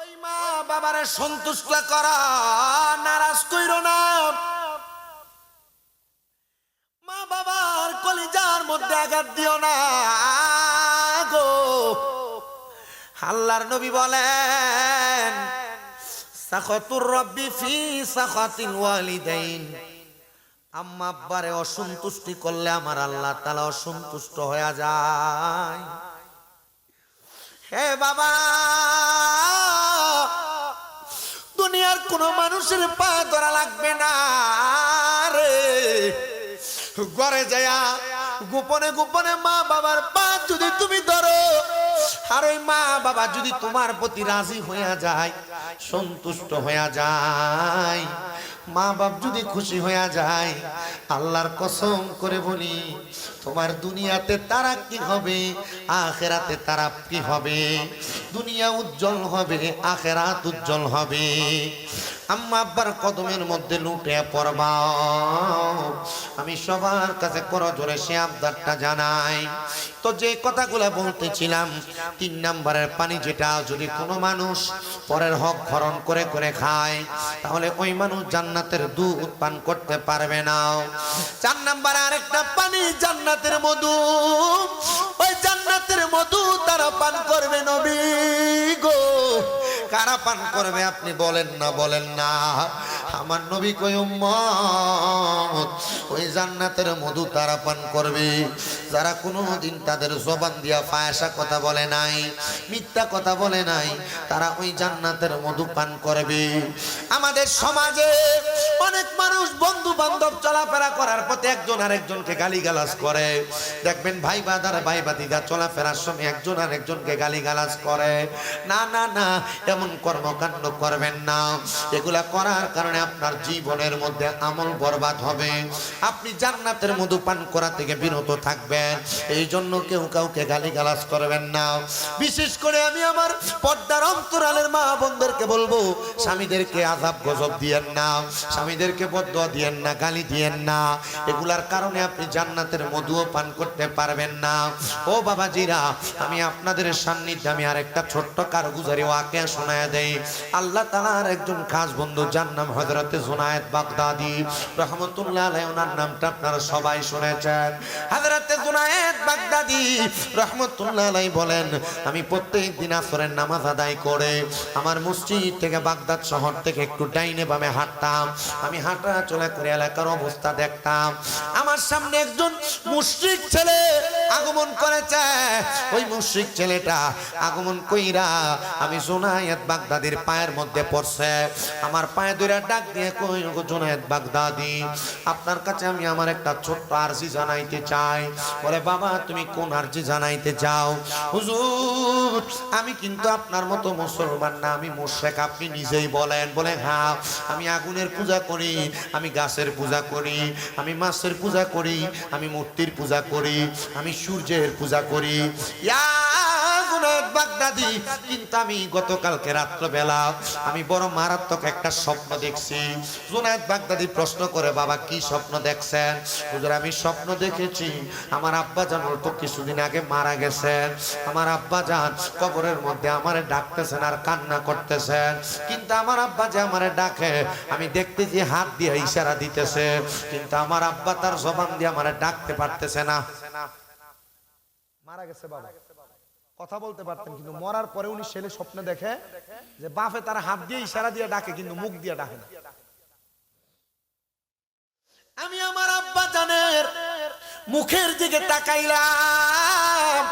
ওই মা বাবারে সন্তুষ্ট করা, নারাজ কইরো না। মা বাবার কলিজার মধ্যে আঘাত দিও না গো। আল্লাহর নবী বলেন, সাখাতুর রাব্বি ফি সাখাতিল ওয়ালিদাইন। আম্মা আব্বারে অসন্তুষ্টি করলে আমার আল্লাহ তাআলা অসন্তুষ্ট হয়ে যায়। হে বাবা, দুনিয়ার কোন মানুষের পা ধরা লাগবে না রে। ঘরে যায়া গোপনে গোপনে মা বাবার পা যদি তুমি ধরো, আর ওই মা বাবা যদি তোমার প্রতি রাজি হইয়া যায়, সন্তুষ্ট হইয়া যায়, মা বাপ যদি খুশি হইয়া যায়, আল্লাহর কসম করে বলি, তোমার দুনিয়াতে তারা কি হবে, আখেরাতে তারা কি হবে। দুনিয়া উজ্জ্বল হবে, আখেরাত উজ্জ্বল হবে। আম্মা আব্বার কদমের মধ্যে লুটে পড়বা। আমি সবার কাছে করজোরে সে আবদারটা জানাই। তো যে কথাগুলো বলতেছিলাম, 3 নম্বরের পানি যেটা যদি কোনো মানুষ পরের হক হরণ করে করে খায়, তাহলে ওই মানুষ জান্নাতের দুধ পান করতে পারবে না। 4 নম্বরে আরেকটা পানি জান্নাতের মধু। ওই জান্নাতের মধু তারা পান করবে নবী গো। কারা পান করবে আপনি বলেন না, বলেন না। আমার নবী কই উম্মত, ওই জান্নাতের মধু তারা পান করবে যারা কোনোদিন তাদের জবান দিয়া ফায়সা কথা বলে নাই, মিথ্যা কথা বলে নাই, তারা ওই জান্নাতের মধু পান করবে। আমাদের সমাজে অনেক মানুষ বন্ধু বান্ধব চলাফেরা করার পথে একজন আরেকজনকে গালিগালাজ করে। দেখবেন ভাই বাদার ভাই বাদিদা চলাফেরার সময় একজন আরেকজনকে গালিগালাজ করে। না না না, এমন কর্মকাণ্ড করবেন না। এগুলা করার কারণে আপনার জীবনের মধ্যে আমল বরবাদ হবে। আপনি জান্নাতের মধু পান করা থেকে বিরত থাকবেন। এই জন্য কেউ কাউকে গালিগালাজ করবেন না। বিশেষ করে আমি আমার পর্দার অন্তরালের মা বোনদেরকে বলবো, স্বামীদেরকে আযাব গজব দিয়েন না, স্বামীদেরকে বদদুয়া দিয়েন না, গালি দিয়েন না। এগুলার কারণে আপনি জান্নাতের মধুও পান করতে পারবেন না। ও বাবাজিরা, আমি আপনাদের সান্নিধ্যে আমি আরেকটা ছোট্ট কারগুজারি ওয়াকিয়া শোনায় দেই। আল্লাহ তাআলার একজন খাস বন্ধু, যার নাম হযরতে জুনায়েদ বাগদাদী রাহমাতুল্লাহ আলাইহি। ওনার নামটা আপনারা সবাই শুনেছেন। হযরতে জুনায়েদ বাগদাদী রাহমাতুল্লাহ আলাইহি বলেন, আমি প্রত্যেক দিন আসরের নামাজ আদায় করে আমার মসজিদ থেকে বাগদাদ শহর থেকে একটু ডাইনে বামে হাঁটতাম। আমি হাঁটা চলা করে এলাকার অবস্থা দেখতাম। আমার সামনে একজন মুশরিক ছেলে আগমন করেছে। ওই মুশরিক ছেলেটা আগমন কইরা আমি জুনায়েদ বাগদাদীর পায়ের মধ্যে পড়ছে। আমার পায়ে ধরে ডাক দিয়ে কই, গো জুনায়েদ বাগদাদী, আপনার কাছে আমি আমার একটা ছোট্ট আরজি জানাইতে চাই। বলে, বাবা তুমি কোন আরজি জানাইতে চাও? হুজুর, আমি কিন্তু আপনার মতো মুসলমান না, আমি মুশরিক। আপনি নিজেই বলেন। বলে, হ্যাঁ, আমি আগুনের পূজা করি, আমি গাছের পূজা করি, আমি মাছের পূজা করি, আমি মূর্তির পূজা করি, আমি সূর্যের পূজা করি। বাগদাদী, কিন্তু আমি গতকালকে রাত্রবেলা আমি বড় মারাত্মক একটা স্বপ্ন দেখছি। জুনায়েদ বাগদাদী প্রশ্ন করে, বাবা কি স্বপ্ন দেখছেন? হুজুর, আমি স্বপ্ন দেখেছি আমার আব্বা জান তো কিছুদিন আগে মারা গেছেন। আমার আব্বা জান কবরের মধ্যে আমারে ডাকতেছেন আর কান্না করতেছেন, কিন্তু আমার আব্বা যে আমারে ডাকে আমি দেখতেছি হাত দিয়ে ইশারা দিতেছে, কিন্তু আমার আব্বা তার জবান দিয়ে আমারে ডাকতে পারতেছে না। মারা গেছে বাবা, কথা বলতে পারতেন, কিন্তু মরার পরে উনি ছেলে স্বপ্নে দেখে যে বাপে তার হাত দিয়ে ইশারা দিয়ে ডাকে, কিন্তু মুখ দিয়ে ডাকে না। আমি আমার আব্বা জানের মুখের দিকে তাকাইলাম,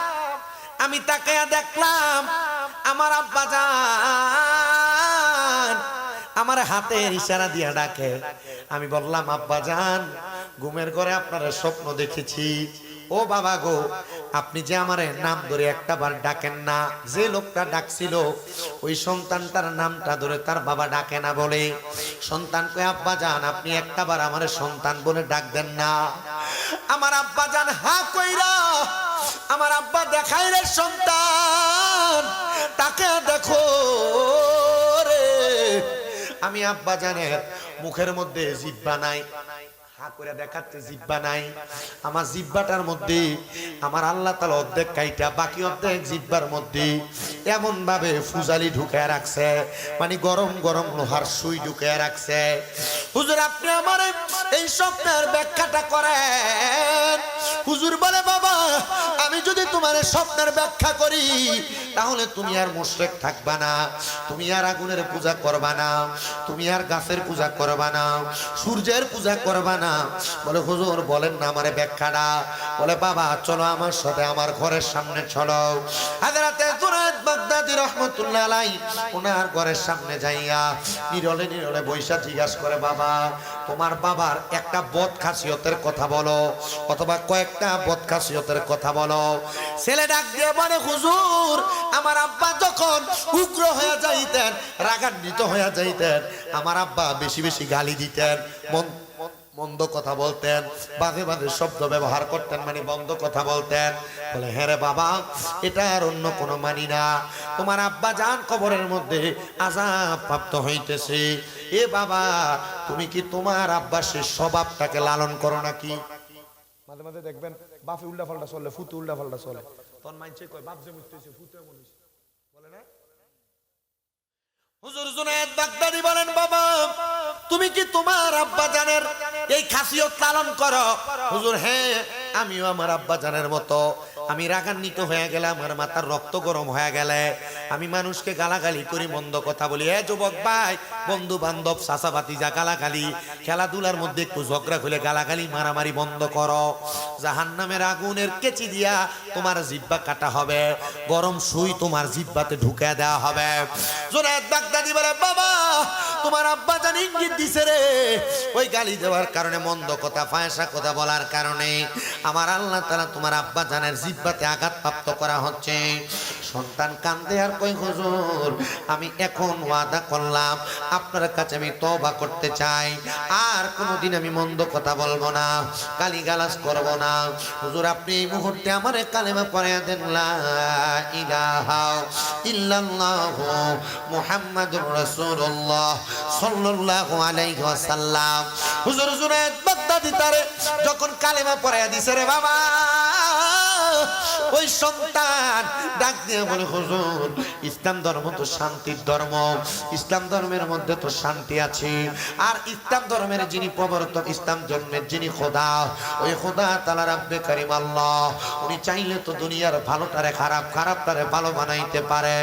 আমি তাকাইয়া দেখলাম আমার আব্বা জান আমার হাতের ইশারা দিয়ে ডাকে। আমি বললাম, আব্বা জান, ঘুমের ঘরে আপনার স্বপ্ন দেখেছি। ও বাবা গো, আপনি যে আমারে নাম ধরে একটা বার ডাকেন না, যে লোকটা ডাকছিল ওই সন্তানটার নামটা ধরে তার বাবা ডাকে না বলে। সন্তান কই, আব্বা জান আপনি একটা বার আমারে সন্তান বলে ডাক দেন না। আমার আব্বা জান হা কইরা আমার আব্বা দেখাই রে সন্তান, তাকে দেখো রে। আমি আব্বা জানের মুখের মধ্যে জিহ্বা নাই, হা করে দেখাচ্ছে জিব্বা নাই। আমার জিব্বাটার মধ্যে আমার আল্লাহ তাআলা অর্ধেক কাইটা বাকি অর্ধেক জিব্বার মধ্যে এমন ভাবে ফুজালি ঢুকায় রাখছে, মানে গরম গরম লোহার সুই ঢুকায় রাখছে। হুজুর আপনি আমার এই স্বপ্নের ব্যাখ্যাটা করেন। হুজুর বলে বাবা আমি যদি তোমার স্বপ্নের ব্যাখ্যা করি তাহলে তুমি আর মুশরিক থাকবা না, তুমি আর আগুনের পূজা করবা না, তুমি আর গাছের পূজা করবা না, সূর্যের পূজা করবা না। বলে হুজুর বলেন না আমারে ব্যাখ্যাটা। বলে বাবা চলো আমার সাথে আমার ঘরের সামনে চলো। হযরতে জুনায়েদ বাগদাদী রাহমাতুল্লাহ আলাইহি ওনার ঘরের সামনে যাইয়া নিরলে নিরলে বৈশা জিজ্ঞাসা করে বাবা তোমার বাবার একটা বদ খাসিয়তের কথা বলো, অথবা কয়েকটা বদ খাসিয়তের কথা বলো। ছেলে ডাক দিয়ে বলে হুজুর আমার আব্বা যখন উগ্র হয়ে যাইতেন, রাগান্বিত হয়ে যাইতেন, আমার আব্বা বেশি বেশি গালি দিতেন, মন্দ কথা বলতেন, বাজে বাজে শব্দ ব্যবহার করতেন, মানে বন্ধ কথা বলতেন। বলে হ্যাঁ রে বাবা এটা আর অন্য কোনো মানি না, তোমার আব্বা জান কবরের মধ্যে আযাব প্রাপ্ত হইতেছে। এ বাবা তুমি কি তোমার আব্বার সেই স্বভাবটাকে লালন করো নাকি? মাঝে মাঝে দেখবেন বাপে উল্টা পাল্টা চলে, ফুতু উল্টা পাল্টা চলে, তখন মানছে কয় বাপ যে মুততেছে ফুতু এমন হইছে, বলে না? হুজুর জুনায়েদ বাগদাদী বলেন বাবা তুমি কি তোমার আব্বা জানের এই খাসিয়ত লালন করো? হুজুর হ্যাঁ আমিও আমার আব্বা জানের মতো, আমি রাগান্বিত হয়ে গেলে, আমার মাথার রক্ত গরম হয়ে গেলে আমি মানুষকে গালাগালি করি, মন্দ কথা বলি। এ যুবক ভাই বন্ধু বান্ধব চাচা ভাতিজা গালাগালি, খেলাধুলার মধ্যে একটু ঝগড়া খুলে গালাগালি মারামারি বন্ধ করো, জাহান্নামের আগুনের কেচি দিয়া তোমার জিহ্বা কাটা হবে, গরম সুই তোমার জিহ্বাতে ঢুকে দেওয়া হবে। জুনায়েদ বাগদাদী বলে বাবা তোমার আব্বা জান ইঙ্গিত দিছে রে, ওই গালি দেওয়ার কারণে, মন্দ কথা ফায়সা কথা বলার কারণে আমার আল্লাহ তাআলা তোমার আব্বা জানের জিহ্বাতে আঘাত প্রাপ্ত করা হচ্ছে। সন্তান কান্দে আর কই হুজুর আমি এখন ওয়াদা করলাম আপনার কাছে আমি তওবা করতে চাই, আর কোনোদিন আমি মন্দ কথা বলবো না, গালিগালাজ করব না। হুজুর আপনি এই মুহূর্তে আমারে কালেমা পড়াইয়া দেন লা ইলাহা ইল্লাল্লাহু মুহাম্মাদুর রাসূলুল্লাহ সাল্লাল্লাহু আলাইহি ওয়াসাল্লাম। হুজুর জুনায়েদ বাগদাদী তারে যখন কালেমা পড়াইয়া দিছে রে বাবা, ওই সন্তান ডাক দিয়ে বলে হুজুর ইসলাম ধর্ম তো শান্তির ধর্ম, ইসলাম ধর্মের মধ্যে তো শান্তি আছে, আর ইসলাম ধর্মের যিনি প্রবর্তক, ইসলাম ধর্মের যিনি খোদা, ওই খোদা তাআলা রাব্বে কারীম আল্লাহ, উনি চাইলে তো দুনিয়ার ভালোটারে খারাপ, খারাপটারে ভালো বানাইতে পারে,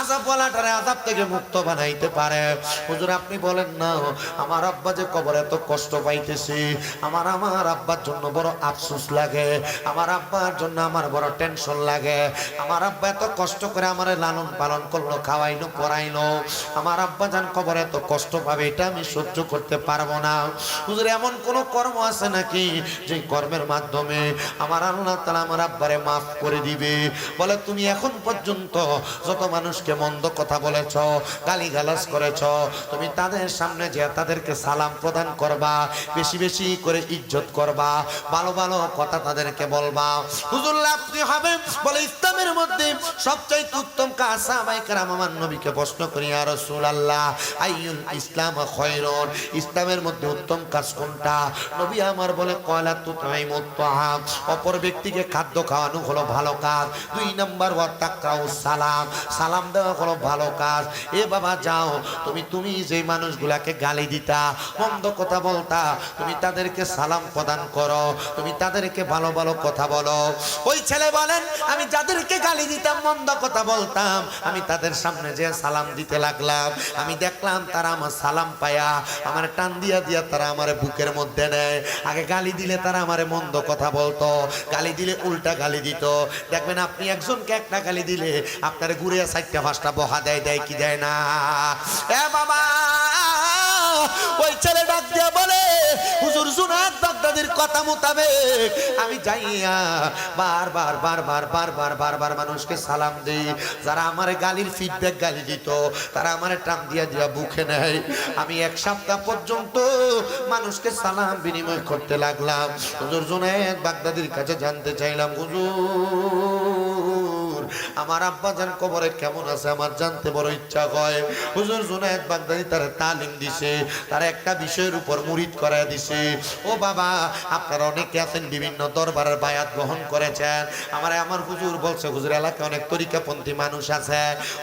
আযাব ওয়ালাটারে আযাব থেকে মুক্ত বানাইতে পারে। হুজুর আপনি বলেন না আমার আব্বা যে কবরে এত কষ্ট পাইতেছে, আমার আব্বার জন্য বড় আফসোস লাগে, আমার আব্বার জন্য আমার বড় টেনশন লাগে, আমার আব্বা এত কষ্ট করে আমার লালন পালন করলো, খাওয়াইলো পড়াইলো, আমার আব্বা জান কবরে এত কষ্ট পাবে এটা আমি সহ্য করতে পারবো না। হুজুর এমন কোন কর্ম আছে নাকি যে কর্মের মাধ্যমে আমার আল্লাহ তাআলা আমার আব্বারে মাফ করে দিবে? বলে তুমি এখন পর্যন্ত যত মানুষকে মন্দ কথা বলেছ, গালিগালাজ করেছ, তুমি তাদের সামনে যে তাদেরকে সালাম প্রদান করবা, বেশি বেশি করে ইজ্জত করবা, ভালো ভালো কথা তাদেরকে বলবা। হুজুর আপনি হবে বলে ইসলামের মধ্যে সবচাইতে উত্তম কাজ। সাহাবায়ে কেরাম আমার নবীকে প্রশ্ন করি ইয়া রাসূলুল্লাহ আইয়ুল ইসলাম খায়রুন, ইসলামের মধ্যে উত্তম কাজ কোনটা? নবী আমার বলে কয়লা তুতাইমুত তাআম, অপর ব্যক্তিকে খাদ্য খাওয়ানো হলো ভালো কাজ। 2 নাম্বার ওয়া তাকরাউস সালাম, সালাম দেওয়া হলো ভালো কাজ। এ বাবা যাও তুমি যে মানুষগুলাকে গালি দিতা, মন্দ কথা বলতা, তুমি তাদেরকে সালাম প্রদান করো, তুমি তাদেরকে ভালো ভালো কথা বলো। ওই ছেলে বলেন আমি যাদেরকে গালি দিতাম, মন্দ কথা বলতাম, আমি তাদের সামনে যে সালাম দিতে লাগলাম, আমি দেখলাম তারা আমার সালাম পায়া আমার টান দিয়া দিয়া তারা আমার বুকের মধ্যে নেয়। আগে গালি দিলে তারা আমার মন্দ কথা বলতো, গালি দিলে উল্টা গালি দিত। দেখবেন আপনি একজনকে একটা গালি দিলে আপনার ঘুরে 4টা 5টা বহা দেয় কি দেয় না? এ বাবা ওই ছেলে ডাক দিয়া বলে হুজুর জুনায়েদ বাগদাদীর কথা মোতাবেক আমি যাইয়া বারবার মানুষকে সালাম দেই, যারা আমার গালির ফিডব্যাক গালি দিত তারা আমার টান দিয়া দিয়া বুকে নেয়। আমি 1 সপ্তাহ পর্যন্ত মানুষকে সালাম বিনিময় করতে লাগলাম। হুজুর জুনায়েদ বাগদাদীর কাছে জানতে চাইলাম হুজুর আমার আব্বাজান কবরে কেমন আছে আমার জানতে বড় ইচ্ছা হয়। হুজুর জুনায়েদ বাগদাদী তার তালিম দিছে, তার একটা বিষয়ের উপর মুরিদ করায় দিছে। ও বাবা, আপনারা অনেকে আছেন বিভিন্ন দরবারের বায়াত গ্রহণ করেছেন। আমার হুজুর বলছে, হুজুর এলাকায় অনেক তরিকাপন্থী মানুষ আছে।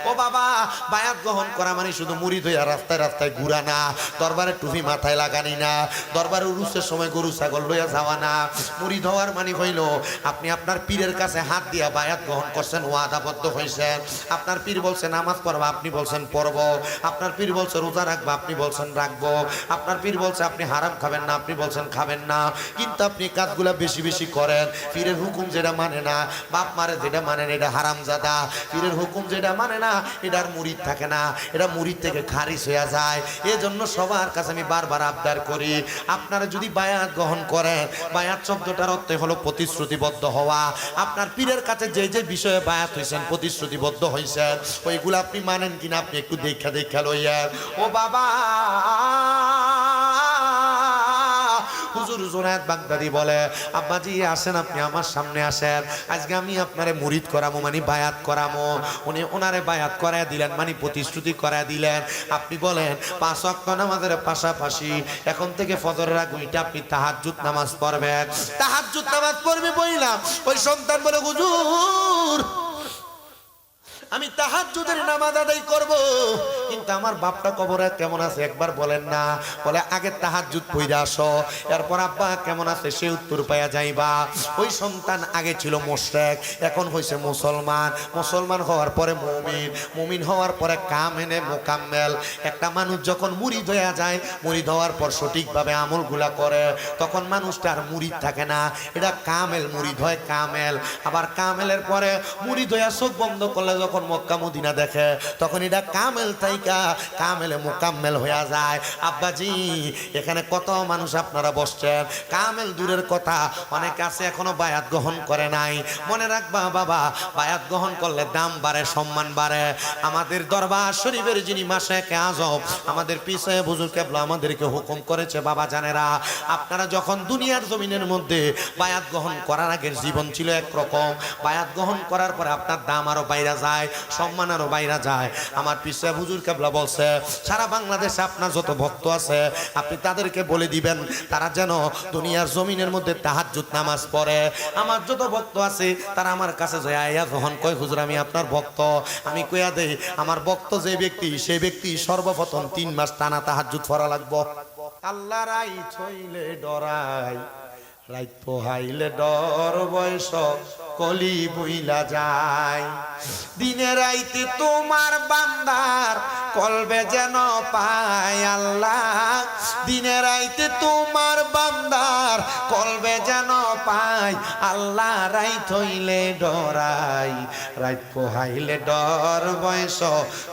ও বাবা, বায়াত গ্রহণ করা মানে শুধু মুরিদ হইয়া রাস্তায় রাস্তায় ঘুরা না, দরবারে টুপি মাথায় লাগানি না, দরবারে উরুসের সময় গরু ছাগল লইয়া যাওয়া না। মুরিদ হওয়ার মানে হইল আপনি আপনার পীরের কাছে হাত দিয়া বায়াত গ্রহণ করছেন, ওয়াদাবদ্ধ হয়েছেন। আপনার পীর বলছে নামাজ পড়বা, আপনি বলছেন পড়ব। আপনার পীর বলছে রোজা রাখবা, আপনি বলছেন রাখবো। আপনার পীর বলছে আপনি হারাম খাবেন না, আপনি বলছেন খাবেন না। কিন্তু আপনি কাজগুলা বেশি বেশি করেন। পীরের হুকুম যেটা মানে না, বাপ মারে যেটা মানে না, এটা হারামজাদা। পীরের হুকুম যেটা মানে না, এটার মুরিদ থাকে না, এটা মুরিদ থেকে খারিজ হয়ে যায়। এজন্য সবার কাছে আমি বারবার আবদার করি, আপনারা যদি বায়াত গ্রহণ করেন, বায়াত শব্দটার অর্থ হলো প্রতিশ্রুতিবদ্ধ হওয়া। আপনার পীরের কাছে যে যে বিষয়ে বায়াত হয়েছেন, প্রতিশ্রুতিবদ্ধ হয়েছেন, ওইগুলো আপনি মানেন কিনা আপনি একটু দেখা দেখা লইয়েন। ও বাবা, হুজুর জুনায়েদ বাগদাদী বলে, আব্বাজি আসেন, আপনি আমার সামনে আসেন, আজকে আমি আপনারে মুরিদ করামো মানে বায়াত করামো। উনি ওনারে বায়াত করায় দিলেন মানে প্রতিশ্রুতি করায় দিলেন। আপনি বলেন 5 ওয়াক্ত নামাজের পাশাপাশি এখন থেকে ফজরের আগে আপনি তাহাজ্জুদ নামাজ পড়বেন। তাহাজ্জুদ নামাজ পড়বে বইলাম, ওই সন্তান বলে, হুজুর আমি তাহাজ্জুদের নামাজ আদায় করব, কিন্তু আমার বাপটা কবরে কেমন আছে একবার বলেন না। বলে আগে তাহাজ্জুদ পড়ে আসো, এরপর আব্বা কেমন আছে সে উত্তর পাইয়া যাইবা। ওই সন্তান আগে ছিল মুশরিক, এখন হইছে মুসলমান। মুসলমান হওয়ার পরে মুমিন, মুমিন হওয়ার পরে কামেলে মোকাম্মেল। একটা মানুষ যখন মুরিদ হয়ে যায়, মুরিদ হওয়ার পর সঠিকভাবে আমলগুলা করে, তখন মানুষটার মুরিদ থাকে না, এটা কামেল মুরিদ হয়, কামেল। আবার কামেলের পরে মুরিদ হইয়া চোখ বন্ধ করলে যখন মক্কা মদিনা দেখে, তখন এটা কামেল তাইকা কামেলে মোকাম্মেল হয়ে যায়। আব্বাজি এখানে কত মানুষ আপনারা বসছেন, কামেল দূরের কথা, অনেক আছে এখনো বায়াত গ্রহণ করে নাই। মনে রাখবা বাবা, বায়াত গ্রহণ করলে দাম বাড়ে, সম্মান বাড়ে। আমাদের দরবার শরীফের যিনি মাশায়েখে আযম, আমাদের পিছে হুজুর কেবলা আমাদেরকে হুকুম করেছে, বাবা জানেরা, আপনারা যখন দুনিয়ার জমিনের মধ্যে বায়াত গ্রহণ করার আগের জীবন ছিল একরকম, বায়াত গ্রহণ করার পরে আপনার দাম আরো বাইরে যায়, সম্মান আরো বাইরে যায়। আমার পিছে হুজুর কেবলা বলছে, সারা বাংলাদেশে আপনার যত ভক্ত আছে আপনি তাদেরকে বলে দিবেন তারা যেন দুনিয়ার জমিনের মধ্যে তাহাজ্জুদ নামাজ পড়ে। আমার যত ভক্ত আছে তারা আমার কাছে যায়, আয়া যখন কয় হুজুর আমি আপনার ভক্ত, আমি কইয়া দেই আমার ভক্ত যে ব্যক্তি, সেই ব্যক্তি সর্বপ্রথম 3 মাস টানা তাহাজ্জুদ পড়া লাগবো। আল্লাহ রাই ছইলে ডরাই, রাইত পোহাইলে ডর, বয়স কলি বইলা যায়। দিনে রাইতে তোমার বান্দার কলবে যেন পায় আল্লাহ, দিনে রাইতে তোমার বান্দার কলবে যেন পায় আল্লাহ। রাইত হইলে ডরাই, রাইত পোহাইলে ডর, বয়স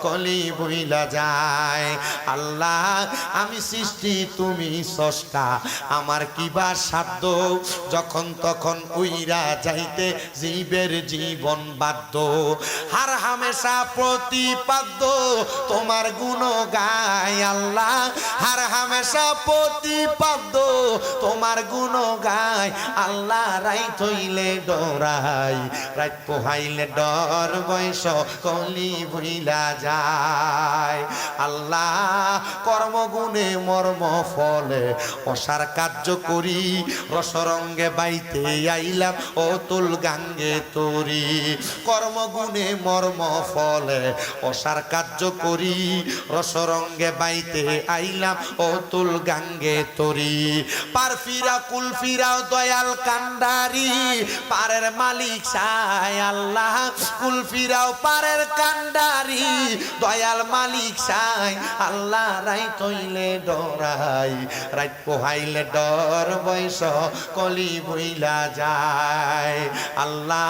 কলি বইলা যায়। আল্লাহ আমি সৃষ্টি তুমি স্রষ্টা, আমার কিবা সাধ্য, যখন তখন উইরা যাইতে জীবের জীবন বাধ্য। হার হামেশা প্রতিপাদ্য তোমার গুণ গায় আল্লাহ, হার হামেশা প্রতিপাদ্য তোমার গুণ গায় আল্লাহ। রাইত হইলে ডরাই, রাইত পোহাইলে ডর, বয়স কলি বইলা যায়। আল্লাহ কর্মগুণে মর্ম ফলে অসার কার্য করি, রসরঙ্গে বাইতে আইলাম অতুল গাঙ্গে তরি। কর্মগুণে মর্ম ফলে অসার কার্য করি, রসরঙ্গে বাইতে আইলাম অতুল গাঙ্গে তরি। পার ফিরা কুল ফিরাও দয়াল কান্ডারি, পারের মালিক সায় আল্লাহ, কুল ফিরাও পারের কান্ডারি, দয়াল মালিক সায় আল্লাহ। রাইত হইলে ডরাই, রাইত পোহাইলে ডর, বয়স কলি বইলা যায় আল্লাহ।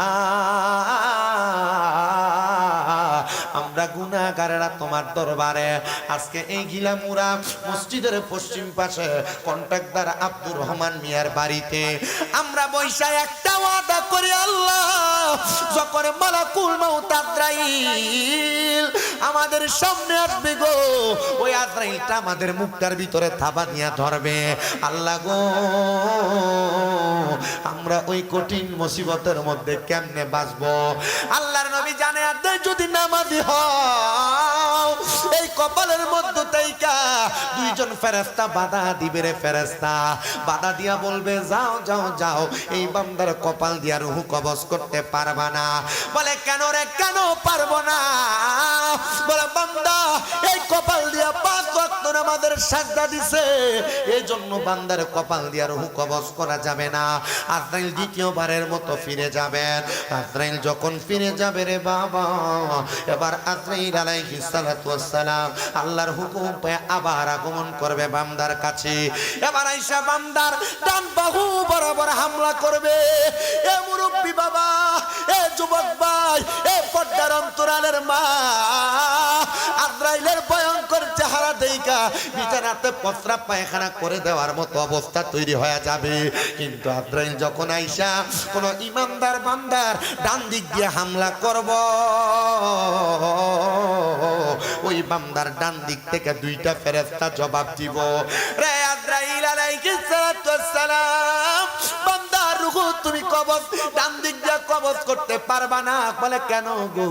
আমরা গুনাহগারেরা তোমার দরবারে আজকে এই গিলামুরা মসজিদের পশ্চিম পাশে কন্ট্রাক্টর আব্দুর রহমান মিয়ার বাড়িতে আমরা বৈশা একটা ওয়াদা করি আল্লাহ, যখন মালাকুল মাউত আজরাইল আমাদের সামনে আসবে গো, ওই আজরাইলটা আমাদের মুখটার ভিতরে থাবা দিয়া ধরবে আল্লাহ গো, আমরা ওই কঠিন মুসিবতের মধ্যে কেমনে বাঁচবো? আল্লাহর নবী জানে আর যদি নামাজি হও এই কপালের মধ্যে তাইকা দুইজন ফেরেশতা বাধা দিবে রে, ফেরেশতা বাধা দিয়া বলবে যাও যাও যাও, এই বান্দার কপাল দিয়া রূহ কবজ করতে পারবা না। বলে কেন রে, কেন পারবো না? বলে বান্দা এই কপাল দিয়া 5 ওয়াক্ত নামাজের সাজদা দিছে, এই জন্য বান্দার কপাল দিয়া রূহ কবজ করা যাবে না। আজরাইল দ্বিতীয়বারের মতো ফিরে যাবেন। আজরাইল যখন ফিরে যাবে রে বাবা, এবার আজরাইল আলাইহিস সালাতু ওয়াস সালাম আল্লাহর হুকুম পেয়ে আবার আগমন করবে বান্দার কাছে। এবার আয়েশা বান্দার ডান বাহু বরাবর হামলা করবে। এ মুরব্বি বাবা, এ যুবক ভাই, এ পর্দার অন্তরালের মা, আজরাইলের ভয়ঙ্কর চেহারা দেইকা বিছানাতে প্রস্রাব পায়খানা করে দেওয়ার মতো অবস্থা তৈরি হয়ে যাবে। কিন্তু আজরাইল যখন আইসা কোন ইমানদার বান্দার ডান দিক দিয়ে হামলা করব, ওই বান্দার ডান দিক থেকে 2টা ফেরেশতা জবাব দিব, রে আজরাইল আলাইহিস সালাতু ওয়াস সালাম, বান্দার রূহ তুমি কবজ ডান দিক দিয়ে কবজ করতে পারবা না। বলে কেন গো?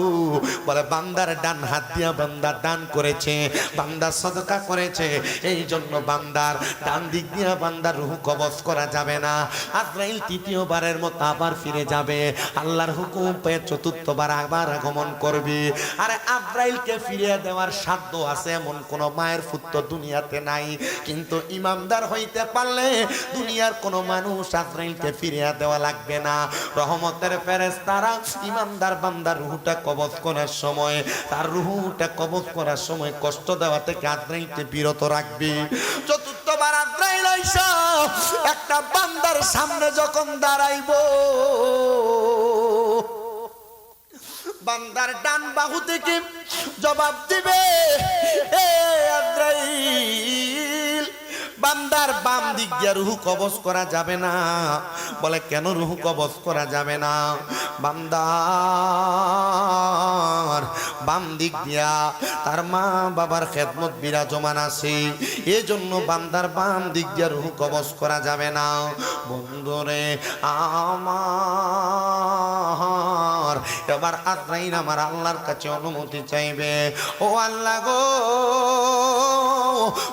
বলে বান্দার ডান হাত দিয়া বান্দা দান করেছে, বান্দা সদকা করেছে, এই জন্য বান্দার ডান দিক দিয়া বান্দার রূহ কবজ করা যাবে না। আজরাইল তৃতীয়বারের মতো আবার ফিরে যাবে, আল্লাহর হুকুম পেয়ে 4র্থবার আবার আগমন করবে। আরে আজরাইলকে ফিরিয়ে দেওয়ার সাধ্য আছে এমন কোন মায়ের পুত্র দুনিয়াতে নাই, কিন্তু ইমানদার হইতে পারলে দুনিয়ার কোন মানুষ আজরাইলকে ফিরিয়ে দেওয়া লাগবে না। রহমতের ফেরেশতারা ইমানদার বান্দার রূহটা কবজ করার সময়, তার রূহটা কবজ করার সময় কষ্ট দেওয়া থেকে আজরাইলকে বিরত রাখবে। 4র্থবার আজরাইল আইসা একটা বান্দার সামনে যখন দাঁড়াইবো, বান্দার ডান বাহু থেকে জবাব দিবে, এ আজরাইল, বান্দার বাম দিক দিয়ে রূহ কবজ করা যাবে না। বলে কেন রূহ কবজ করা যাবে না? বান্দার বাম দিক দিয়া তার মা বাবার খেদমত বিরাজমান আছে, এই জন্য বান্দার বাম দিক দিয়ে রূহ কবজ করা যাবে না। বন্ধুরে আমার, এবার আজরাইল আমার আল্লাহর কাছে অনুমতি চাইবে, ও আল্লাহ গো,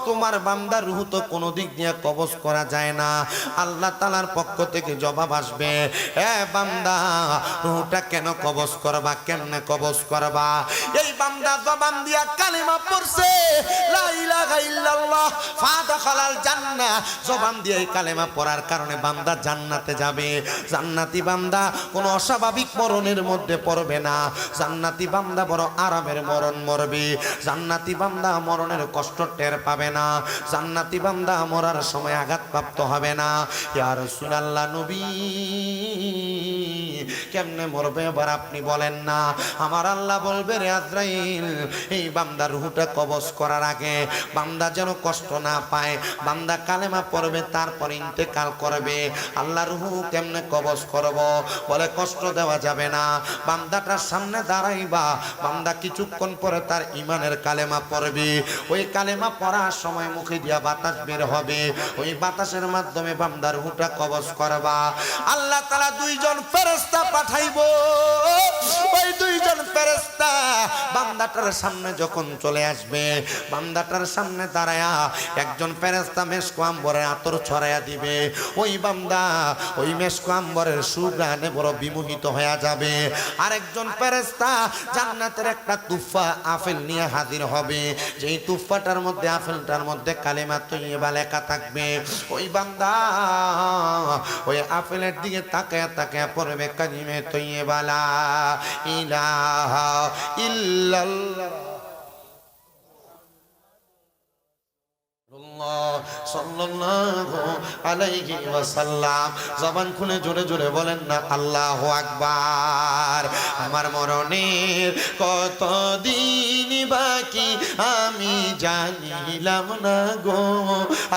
তোমার বান্দার রূহ তো কোনো দিক দিয়ে কবজ করা যায় না। আল্লাহ তাআলার পক্ষ থেকে জবাব আসবে, এ বান্দা রূহটা কেন কবজ করবা, কেমনে কবজ করবা? এই বান্দা জবান দিয়া কালিমা পড়ছে, লা ইলাহা ইল্লাল্লাহ ফাদাখালাল জান্নাহ, জবান দিয়ে এই কালিমা পড়ার কারণে বান্দা জান্নাতে যাবে। জান্নাতি বান্দা কোনো অস্বাভাবিক মরণের মধ্যে পড়বে না, জান্নাতি বান্দা বড় আরামের মরণ মরবে, জান্নাতি বান্দা মরণের কষ্ট টের পাবে না, জান্নাতি বান্দা মরার সময় আঘাতপ্রাপ্ত হবে না। ইয়া রাসূলুল্লাহ, নবী কেমনে মরবে এবার আপনি বলেন না। আমার আল্লাহ বলবে, রে আজরাইল, এই বান্দার রূহটা কবজ করার আগে বান্দা যেন কষ্ট না পায়, বান্দা কালেমা পড়বে তারপর ইন্তেকাল করবে। আল্লাহ রূহ কেমনে কবজ করব? বলে কষ্ট দেওয়া যাবে না, বান্দাটার সামনে দাঁড়াইবা, বান্দা কিছুক্ষণ পরে তার ইমানের কালেমা পড়বে, ওই কালেমা পড়ার সময় মুখে দিয়া বাতাস বের হবে, ওই বাতাসের মাধ্যমে বান্দার রূহটা কবজ করবা। আল্লাহ তাআলা 2জন ফেরেশতা পাঠাইবো, ওই 2জন ফেরেশতা বান্দাটার সামনে যখন চলে আসবে, বান্দাটার সামনে দাঁড়ায়া একজন ফেরেশতা মেশক আম্বরের আতর ছড়াইয়া দিবে, ওই বান্দা ওই মেশক আম্বরের সুঘ্রাণে বড় বিমোহিত হয়ে যাবে। আরেকজন ফেরেশতা জান্নাতের একটা তুফা আপেল নিয়ে হাজির হবে, যেই তুফাটার মধ্যে আপেলটার মধ্যে কালিমা তৈয়বা লেখা থাকবে। ওই বান্দা ওই আপেলের দিকে তাকায়া তাকায়া পড়বে কালিমা তৈয়বা লা ইলাহা ইল্লাল্লাহ সাল্লাল্লাহু আলাইহি ওয়াসাল্লাম। জবান খুলে জোরে জোরে বলেন না আল্লাহু আকবার। আমার মরণের কতদিন বাকি আমি জানিলাম না গো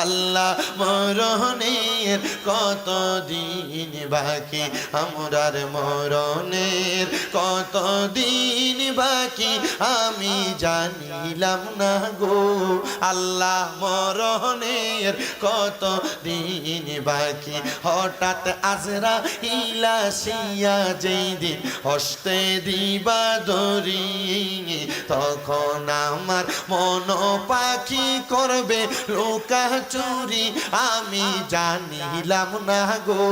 আল্লাহ, মরণের কতদিন বাকি, আমরার মরণের কতদিন বাকি আমি জানিলাম না গো আল্লাহ, মরণের কতদিন বাকি। হঠাৎ আজরাইল আসিয়া যেই দিন হস্তে দিবা ধরি, তখন আমার মন পাখি করবে লুকা চুরি আমি জানিলাম না গো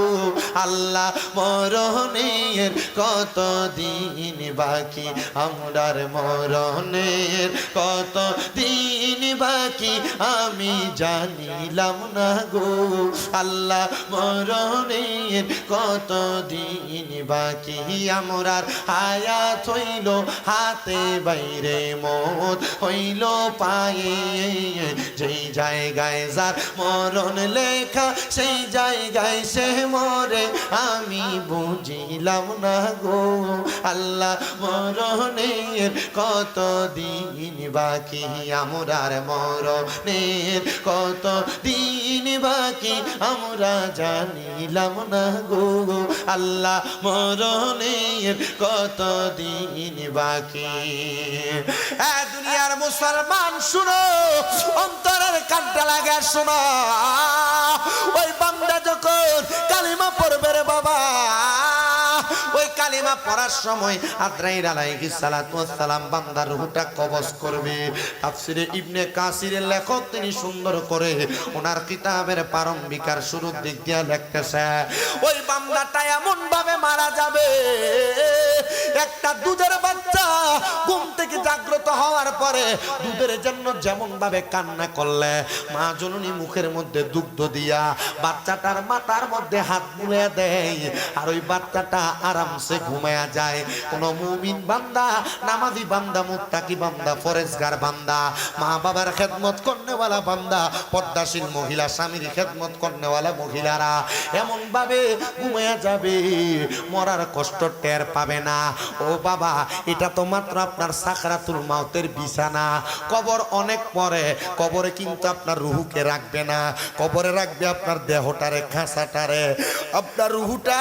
আল্লাহ, মরণের কতদিন বাকি, আমরার মরণের কতদিন বাকি আমি জানিলাম না গো আল্লাহ, মরণের কতদিন বাকি। আমরার হায়াত হইল হাতে বাইরে, মত হইল পায়ে, যেই জায়গায় যার মরণ লেখা সেই জায়গায় সে মরে আমি বুঝিলাম না গো আল্লাহ, মরণের কতদিন বাকি, আমরার মরণের কতদিন বাকি আমরা জানিলাম না গো আল্লাহ, মরণের কতদিন বাকি। দুনিয়ার মুসলমান শুনো, অন্তরের কানটা লাগা শোনো, ওই বান্দা যখন কালিমা পড়বে রে বাবা, ওই কালিমা পড়ার সময় আজরাইল আলাইহিস সালাতু ওয়াস সালাম বান্দার রূহটা কবজ করবে। তাফসীরে ইবনে কাসিরের লেখক তিনি সুন্দর করে ওনার কিতাবের প্রারম্ভিকার শুরুর দিক দিয়ে লিখতেছে, ওই বান্দাটা এমন ভাবে মারা যাবে, একটা দুধের বাচ্চা ঘুম থেকে জাগ্রত হওয়ার পরে দুধের জন্য যেমন ভাবে কান্না করলে মা জননী মুখের মধ্যে দুগ্ধ দিয়া বাচ্চাটার মাথার মধ্যে হাত বুলিয়ে দেয়, আর ওই বাচ্চাটা আরামসে ঘুমায়া যায়। কোন মুমিন বান্দা, নামাজি বান্দা, মুত্তাকি বান্দা, ফরেজগার বান্দা, মা বাবার খেদমত করনেওয়ালা বান্দা, পর্দাশীল মহিলা, স্বামীর খেদমত করনেওয়ালা মহিলারা এমন ভাবে ঘুমায়া যাবে, মরার কষ্ট টের পাবে না। ও বাবা, এটা তো মাত্র আপনার সাকরাতুল মাউতের বিছানা। কবর অনেক পরে, কবরে কিন্তু আপনার রুহুকে রাখবে না, কবরে রাখবে আপনার দেহটারে, খাঁচাটারে। আপনার রুহুটা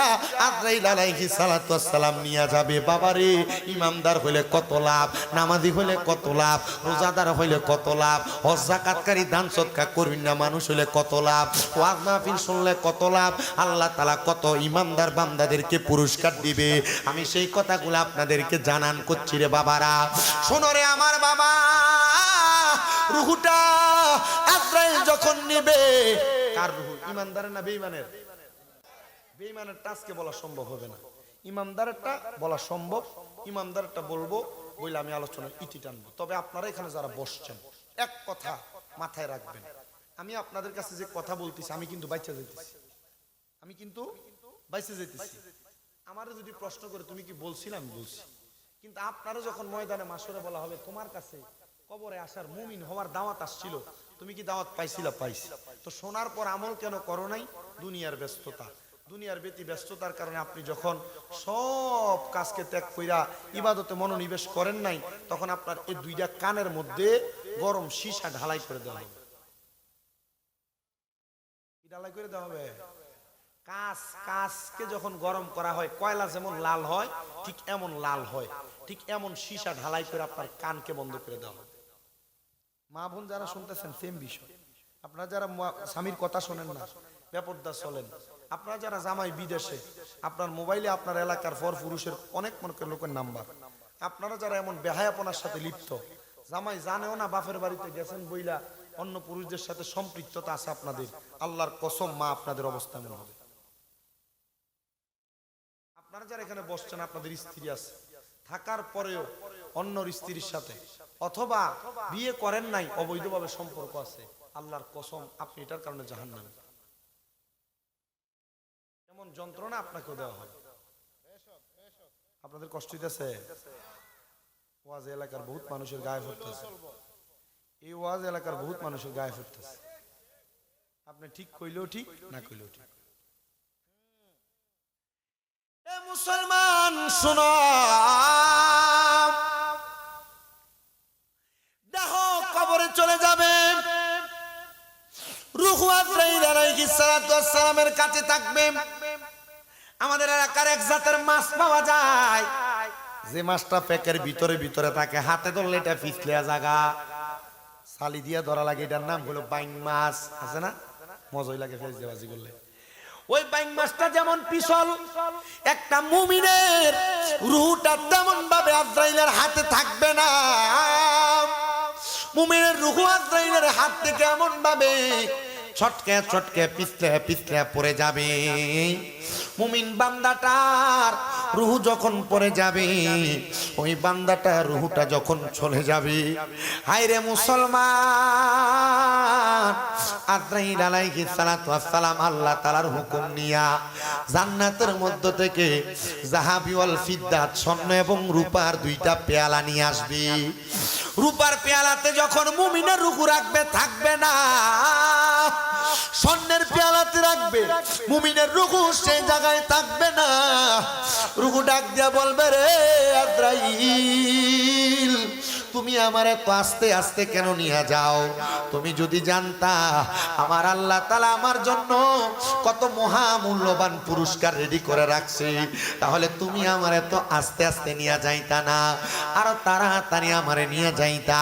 আজরাইল আলাইহিস সালাতু ওয়াস সালাম নিয়ে যাবে। বাবারে, ইমানদার হইলে কত লাভ, নামাজি হইলে কত লাভ, রোজাদার হইলে কত লাভ, হজ যাকাতকারী দান সদকা করবেন না মানুষ হইলে কত লাভ, ওয়াজ মাহফিল শুনলে কত লাভ। আল্লাহ তাআলা কত ইমানদার বান্দাদেরকে পুরস্কার দিবে। আমি সেই কথাগুলো আপনাদেরকে জানান করছি রে বাবারা। শোনো রে আমার বাবা, রুহুটা আজরাইল যখন নিবে, কার রুহু? ইমানদারের না বেঈমানের? বেঈমানের আজকে বলা সম্ভব হবে না, ইমানদারেরটা বলা সম্ভব। ইমানদারেরটা বলবো, বলে আমি আলোচনায় ইতি টানবো। তবে আপনারা এখানে যারা বসছেন এক কথা মাথায় রাখবেন, আমি আপনাদের কাছে যে কথা বলতেছি আমি কিন্তু বাইচা যাইতেছি, আমি কিন্তু বাইচা যাইতেছি। আমারে যদি প্রশ্ন করে তুমি কি বলছিলাম, আমি বলছি, কিন্তু আপনারা যখন ময়দানে মাশরে বলা হবে তোমার কাছে কবরে আসার, মুমিন হওয়ার দাওয়াত আসছিল, তুমি কি দাওয়াত পাইছিলা? পাইছি। তো শোনার পর আমল কেন করো নাই? দুনিয়ার ব্যস্ততা, দুনিয়ার ব্যস্ততার কারণে আপনি যখন সব কাজকে ত্যাগ কইরা ইবাদতে মনোনিবেশ করেন নাই, তখন আপনার এই দুইটা কানের মধ্যে গরম সীসা ঢালাই করে দেওয়া হবে। কি ঢালাই করে দেওয়া হবে? কাজকে যখন গরম করা হয়, কয়লা যেমন লাল হয় ঠিক এমন লাল হয়, ঠিক এমন সীসা ঢালাই করে আপনার কানকে বন্ধ করে দেওয়া হবে। মা বোন যারা শুনতেছেন সেম বিষয়। আপনারা যারা স্বামীর কথা শোনেন না, বেপরদা চলেন, আপনারা যারা জামাই বিদেশে, আপনার মোবাইলে আপনার এলাকার পর পুরুষের অনেক লোকের নাম্বার, আপনারা যারা এমন বেহায়াপনার সাথে লিপ্ত, জামাই জানেও না বাপের বাড়িতে গেছেন বইলা অন্য পুরুষদের সাথে সম্পৃক্ততা আছে আপনাদের, আল্লাহর কসম মা আপনাদের অবস্থা এমন হবে। আপনারা যারা এখানে বসছেন, আপনাদের স্ত্রী আছে, থাকার পরেও অন্যর স্ত্রীর সাথে, অথবা বিয়ে করেন নাই, অবৈধভাবে সম্পর্ক আছে, আল্লাহর কসম আপনি এটার কারণে জাহান্নামে। এমন যন্ত্রণা আপনাকেও দেওয়া হবে। আপনাদের কষ্ট হইতেছে? ওয়াজ এলাকার বহুত মানুষের গায়ে ফুটতেছে, এই ওয়াজ এলাকার বহুত মানুষের গায়ে ফুটতেছে। আপনি ঠিক কইলেও ঠিক না কইলেও ঠিক। এ মুসলমান শুনো, দেহ কবরে চলে যাবে, রূহ আজরাইল আলাইহিস সালাতু ওয়াস সালামের কাছে থাকবে। আমাদের এলাকার এক জাতের মাছ পাওয়া যায়, যে মাছটা পেকের ভিতরে ভিতরে থাকে, হাতে ধরলে এটা পিছলে জায়গা, ছালি দিয়া ধরা লাগে, এটার নাম হলো বাইং মাছ। আছে না? মজাই লাগে ফেজবাজি করলে। ওই বাইং মাছটা যেমন পিছল, একটা মুমিনের রূহটা তেমন ভাবে আজরাইলের হাতে থাকবে না। মুমিনের রূহ আজরাইলের হাত থেকে এমন ভাবে ছটকে ছটকে পিছলে পিছলে পড়ে যাবে। মুমিন বান্দাটার রূহ যখন পড়ে যাবে, ওই বান্দাটার রূহটা যখন চলে যাবে, হায়রে মুসলমান, আজরাইল আলাইহিস সালাতু ওয়াস সালাম আল্লাহ তাআলার হুকুম নিয়া জান্নাতের মধ্য থেকে যাহাবি ওয়াল ফিদ্দাত, স্বর্ণ এবং রূপার দুইটা পেয়ালা নিয়ে আসবে। রূপার পেয়ালাতে যখন মুমিনের রূহ রাখবে, থাকবে না, স্বর্ণের পেয়ালাতে রাখবে, মুমিনের রূহ সেই জায়গায় থাকবে না। রূহ ডাক দিয়া বলবে, রে আজরাইল, তুমি আমার এত আস্তে আস্তে কেন নিয়ে যাও? তুমি যদি জানতা আমার আল্লাহ তাআলা আমার জন্য কত মহামূল্যবান পুরস্কার রেডি করে রাখছে, তাহলে তুমি আমার এত আস্তে আস্তে নিয়ে যাইতা না, আরো তাড়াতাড়ি আমারে নিয়ে যাইতা।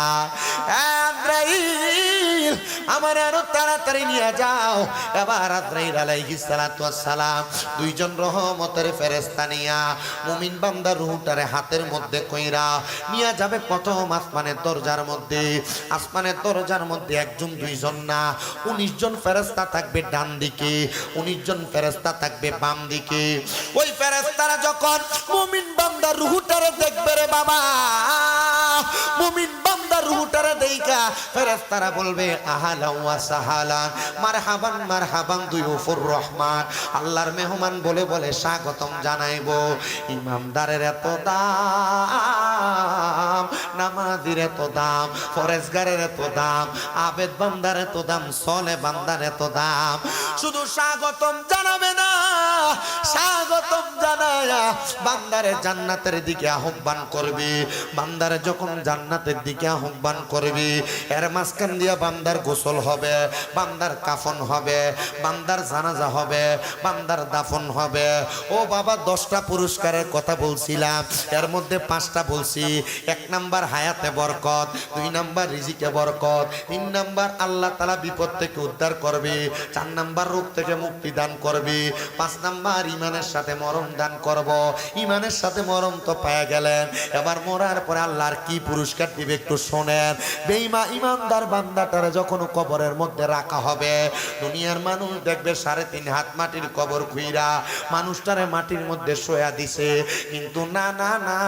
আজরাইল, আমার আরো তাড়াতাড়ি নিয়ে যাও। এবার আজরাইল আলাইহিস সালাতু ওয়াস সালাম দুইজন রহমতের ফেরেশতা নিয়া মুমিন বান্দার রূহটারে হাতের মধ্যে কইরা নিয়ে যাবে প্রথম আসমানের দরজার মধ্যে। আসমানের দরজার মধ্যে একজন দুইজন না, 19 জন ফেরেশতা থাকবে ডান দিকে, 19 জন ফেরেশতা থাকবে বাম দিকে। ওই ফেরেশতারা যখন মুমিন বান্দার রূহটারে দেখবে, রে বাবা, মুমিন বান্দার রূহটারে দেইখা ফেরেশতারা বলবে, আহলান ওয়া সাহালান, মারহাবান মারহাবান দুয়ুফুর রহমান। আল্লাহর মেহমান বলে বলে স্বাগতম জানাইবো। ইমানদারের এত দাম, নামাজির এত দাম, ফরেজগারের এত দাম, আবেদ বান্দার এত দাম, সলে বান্দার এত দাম। শুধু স্বাগতম জানাবে না, স্বাগতম জানায়া বান্দারে জান্নাতের দিকে আহ্বান করবে। বান্দারে যখন জান্নাতের দিকে আহ্বান করবে, এর মাঝখান দিয়া বান্দার গোসল হবে, বান্দার কাফন হবে, বান্দার জানাজা হবে, বান্দার দাফন হবে। ও বাবা, 10টা পুরস্কারের কথা বলছিলাম, এর মধ্যে 5টা বলছি। 1 নাম্বার হায়াতে বরকত, 2 নাম্বার রিজিকে বরকত, 3 নাম্বার আল্লাহ তাআলা বিপদ থেকে উদ্ধার করবে, 4 নাম্বার রোগ থেকে মুক্তি দান করবে, 5 নাম্বার ইমানের সাথে মরণ দান করব। ইমানের সাথে মরণ তো পায়া গেলেন, এবার মরার পরে আল্লাহর কি পুরস্কার দিবে একটু শোনেন। বেঈমান ইমানদার বান্দাটারে যখন কবরের মধ্যে রাখা হবে, দুনিয়ার মানুষ দেখবে 3.5 হাত মাটির কবর খুইরা মানুষটারে মাটির মধ্যে শোয়া দিছে, কিন্তু না না না,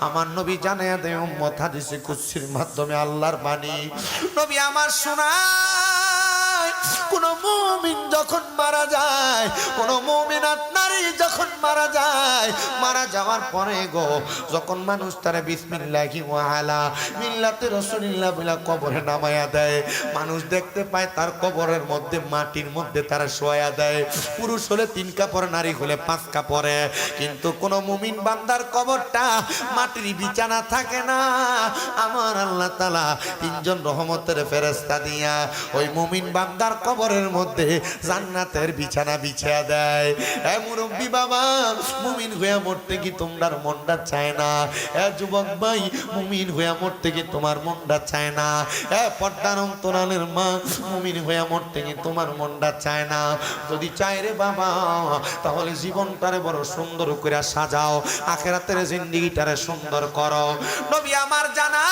আমার নবী জানায়া দেয় উম্মত, হাদিসে কুদসির মাধ্যমে আল্লাহর বাণী নবী আমার শোনায়, কোন মুমিন যখন মারা যায়, কোন মুমিনাত নারী যখন মারা যায়, মারা যাওয়ার পরে গো যখন মানুষ তারা বিসমিল্লাহি ওয়া আলা মিল্লাতে রাসূলিল্লাহ বলে কবরে নামায়া দেয়, মানুষ দেখতে পায় তার কবরের মধ্যে মাটির মধ্যে তারা শোয়া দেয়। পুরুষ হলে 3 কাপড়, নারী হলে 5 কাপড়ে, কিন্তু কোন মুমিন বান্দার কবরটা মাটির বিছানা থাকে না। আমার আল্লাহ তাআলা 3 জন রহমতের ফেরেশতা দিয়া ওই মুমিন বান্দার কবরের মধ্যে জান্নাতের বিছানা বিছিয়ে দেয়। এ মুরব্বি বাবা, মুমিন হয়ে মরতে কি তোমার মনটা চায় না? এ যুবক ভাই, মুমিন হয়ে মরতে কি তোমার মনটা চায় না? এ পর্দার অন্তরালের মা, মুমিন হয়ে মরতে কি তোমার মনটা চায় না? যদি চায় রে বাবা, তাহলে জীবনটারে বড় সুন্দর করে সাজাও, আখিরাতের জিন্দেগিটারে সুন্দর করো। নবী আমার জানা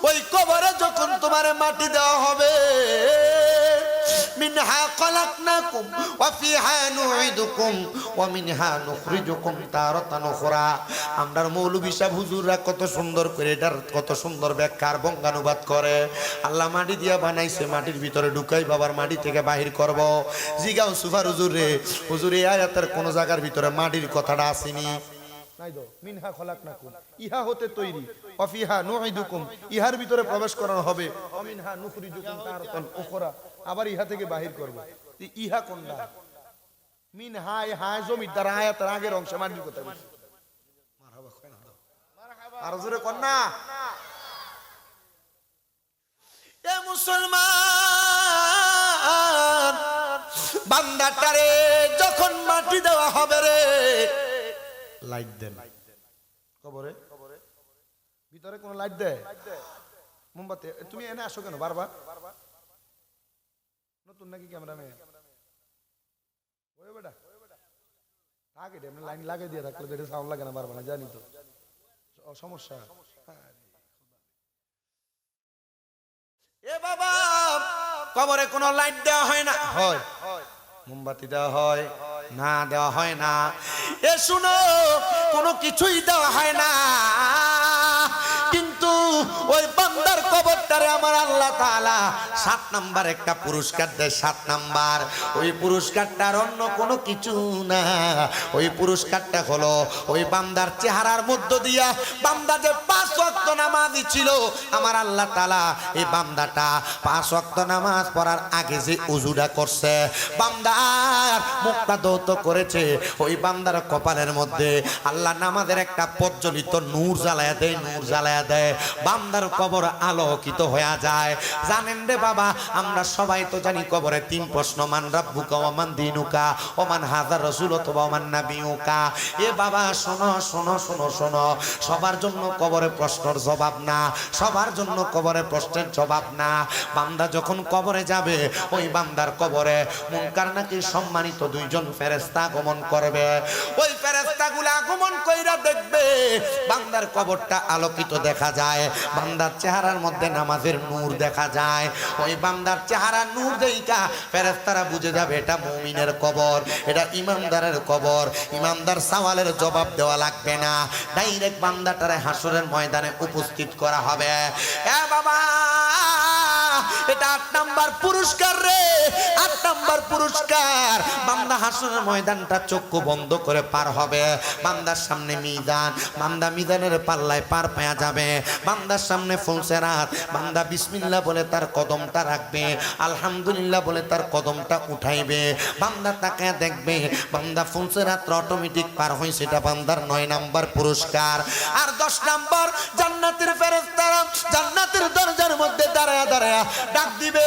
ওই কবরে যখন তোমার মাটি দেওয়া হবে, মিনহা খলাকনাকুম ওয়া ফিহা নুঈদুকুম ওয়া মিনহা নুখরিজুকুম তারাতান উখরা। আমরার মৌলভী সাহেব হুজুররা কত সুন্দর করে এটার কত সুন্দর ব্যাখ্যার বঙ্গানুবাদ করে। আল্লাহ মাটি দিয়া বানাইছে, মাটির ভিতরে ঢুকাই বাবার মাটি থেকে বাহির করব। জিগাও সুফার হুজুর রে, হুজুর এই আয়াতের কোন জায়গার ভিতরে মাটির কথাটা আসেনি। নাই তো মিনহা খলাকনাকুম, ইহা হতে তৈরি, অফিহা নুইদুকুম, ইহার ভিতরে প্রবেশ করানো হবে, অমিনহা নুখরিজুকুম তারাতান উখরা, আবার ইহা থেকে বাহির করব। ইহা কোনটা? মিনহা ইহা জমিদার আয়াতের আগের অংশে মানবি কথা বলছি। মারহাবা কয় না, আর জোরে কোন না। এ মুসলমান বান্দাটারে যখন মাটি দেওয়া হবে রে, লাইট দেন কবরে, ভিতরে কোন লাইট দেয়? মোমবাতি। তুমি এনে আসো কেন বারবার? নতুন নাকি ক্যামেরাম্যান? ওই বেটা থাকে এমনি লাইন লাগিয়ে দিয়ে রাখলে তো সাউন্ড লাগে না বারবার, জানি তো সমস্যা। এ বাবা কবরে কোন লাইট দেওয়া হয় না, হয় মোমবাতি দেওয়া হয় না? দেওয়া হয় না। এ শুনো, কোনো কিছুই দেওয়া হয় না, কিন্তু ওই বান্দার কবরটারে আমার আল্লাহ তাআলা 7 নাম্বার একটা পুরস্কার দেয়। 7 নাম্বার। ওই পুরস্কারটার অন্য কোনো কিছু না, ওই পুরস্কারটা হলো ওই বান্দার চেহারার মধ্য দিয়া, বান্দা যে 5 ওয়াক্ত নামাজি ছিল, আমার আল্লাহ তাআলা এই বান্দাটা 5 ওয়াক্ত নামাজ পড়ার আগে যে ওযুটা করছে, বান্দার মুখটা ধৌত করেছে, ওই বান্দার কপালের মধ্যে আল্লাহ নামাজের একটা প্রজ্বলিত নূর জ্বালায়া দেয়, নূর জ্বালায়া দেয়, বান্দার কবর আলোকিত হয়ে যায়। জানেন রে বাবা, আমরা সবাই তো জানি কবরে 3 প্রশ্ন, মান রাব্বুকা ওয়া মান দিনুকা ওয়া মান হাযা রাসূলুকা ওয়া মান নাবিয়ুকা। এ বাবা শোনো শোনো শোনো শোনো, সবার জন্য কবরে প্রশ্নের জবাব না, সবার জন্য কবরে প্রশ্নের জবাব না। বান্দা যখন কবরে যাবে, ওই বান্দার কবরে মুনকার নাকির সম্মানিত 2 জন ফেরেশতা আগমন করবে। ওই ফেরেশতাগুলো আগমন কইরা দেখবে বান্দার কবরটা আলোকিত দেখা যায়, বান্দার চেহারার মধ্যে নামাজের নূর দেখা যায়। ওই বান্দার চেহারার নূর দেইকা ফেরেশতারা বুঝে যাবে এটা মুমিনের কবর, এটা ইমানদারের কবর। ইমানদার সওয়ালের জবাব দেওয়া লাগবে না, ডাইরেক্ট বান্দাটারে হাসরের ময়দানে উপস্থিত করা হবে। এ বাবা, এটা 8 নাম্বার পুরস্কার রে, 8 নাম্বার পুরস্কার। বান্দা হাসরের ময়দানটা চক্ষু বন্ধ করে পার হবে, বান্দার সামনে মিজান, বান্দা মিজানের পাল্লায় পার পায়া যাবে, বান্দার সামনে ফুলসেরাত, বান্দা বিসমিল্লাহ বলে তার কদমটা রাখবে, আলহামদুলিল্লাহ বলে তার কদমটা উঠাইবে, বান্দা তাকায় দেখবে বান্দা ফুলসেরাত অটোমেটিক পার হয়, সেটা বান্দার 9 নাম্বার পুরস্কার। আর 10 নাম্বার, জান্নাতের ফেরেশতারা জান্নাতের দরজার মধ্যে দাঁড়ায়া দাঁড়ায়া ডাক দিবে,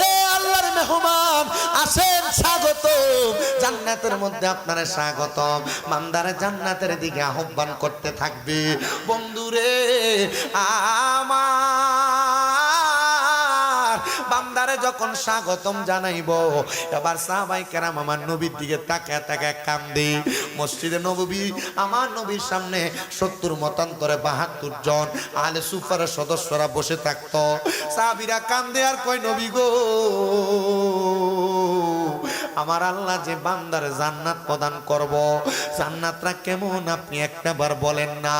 এ আল্লাহর মেহমান আসেন, স্বাগতম, জান্নাতের মধ্যে আপনারা স্বাগতম। বান্দারে জান্নাতের দিকে আহ্বান করতে থাকবে। বন্ধুরে আমার, বান্দারে যখন স্বাগতম জানাইব, এবার সাহাবায়ে কেরাম আমার নবীর দিকে তাকায় তাকায় কান্দে। মসজিদে নববী আমার নবীর সামনে 70 মতান্তরে 72 জন আহলে সুফার সদস্যরা বসে থাকতো। সাহাবীরা কান্দে আর কয়, নবী গো, আমার আল্লাহ যে বান্দার জান্নাত প্রদান করব, জান্নাতটা কেমন আপনি একটাবার বলেন না।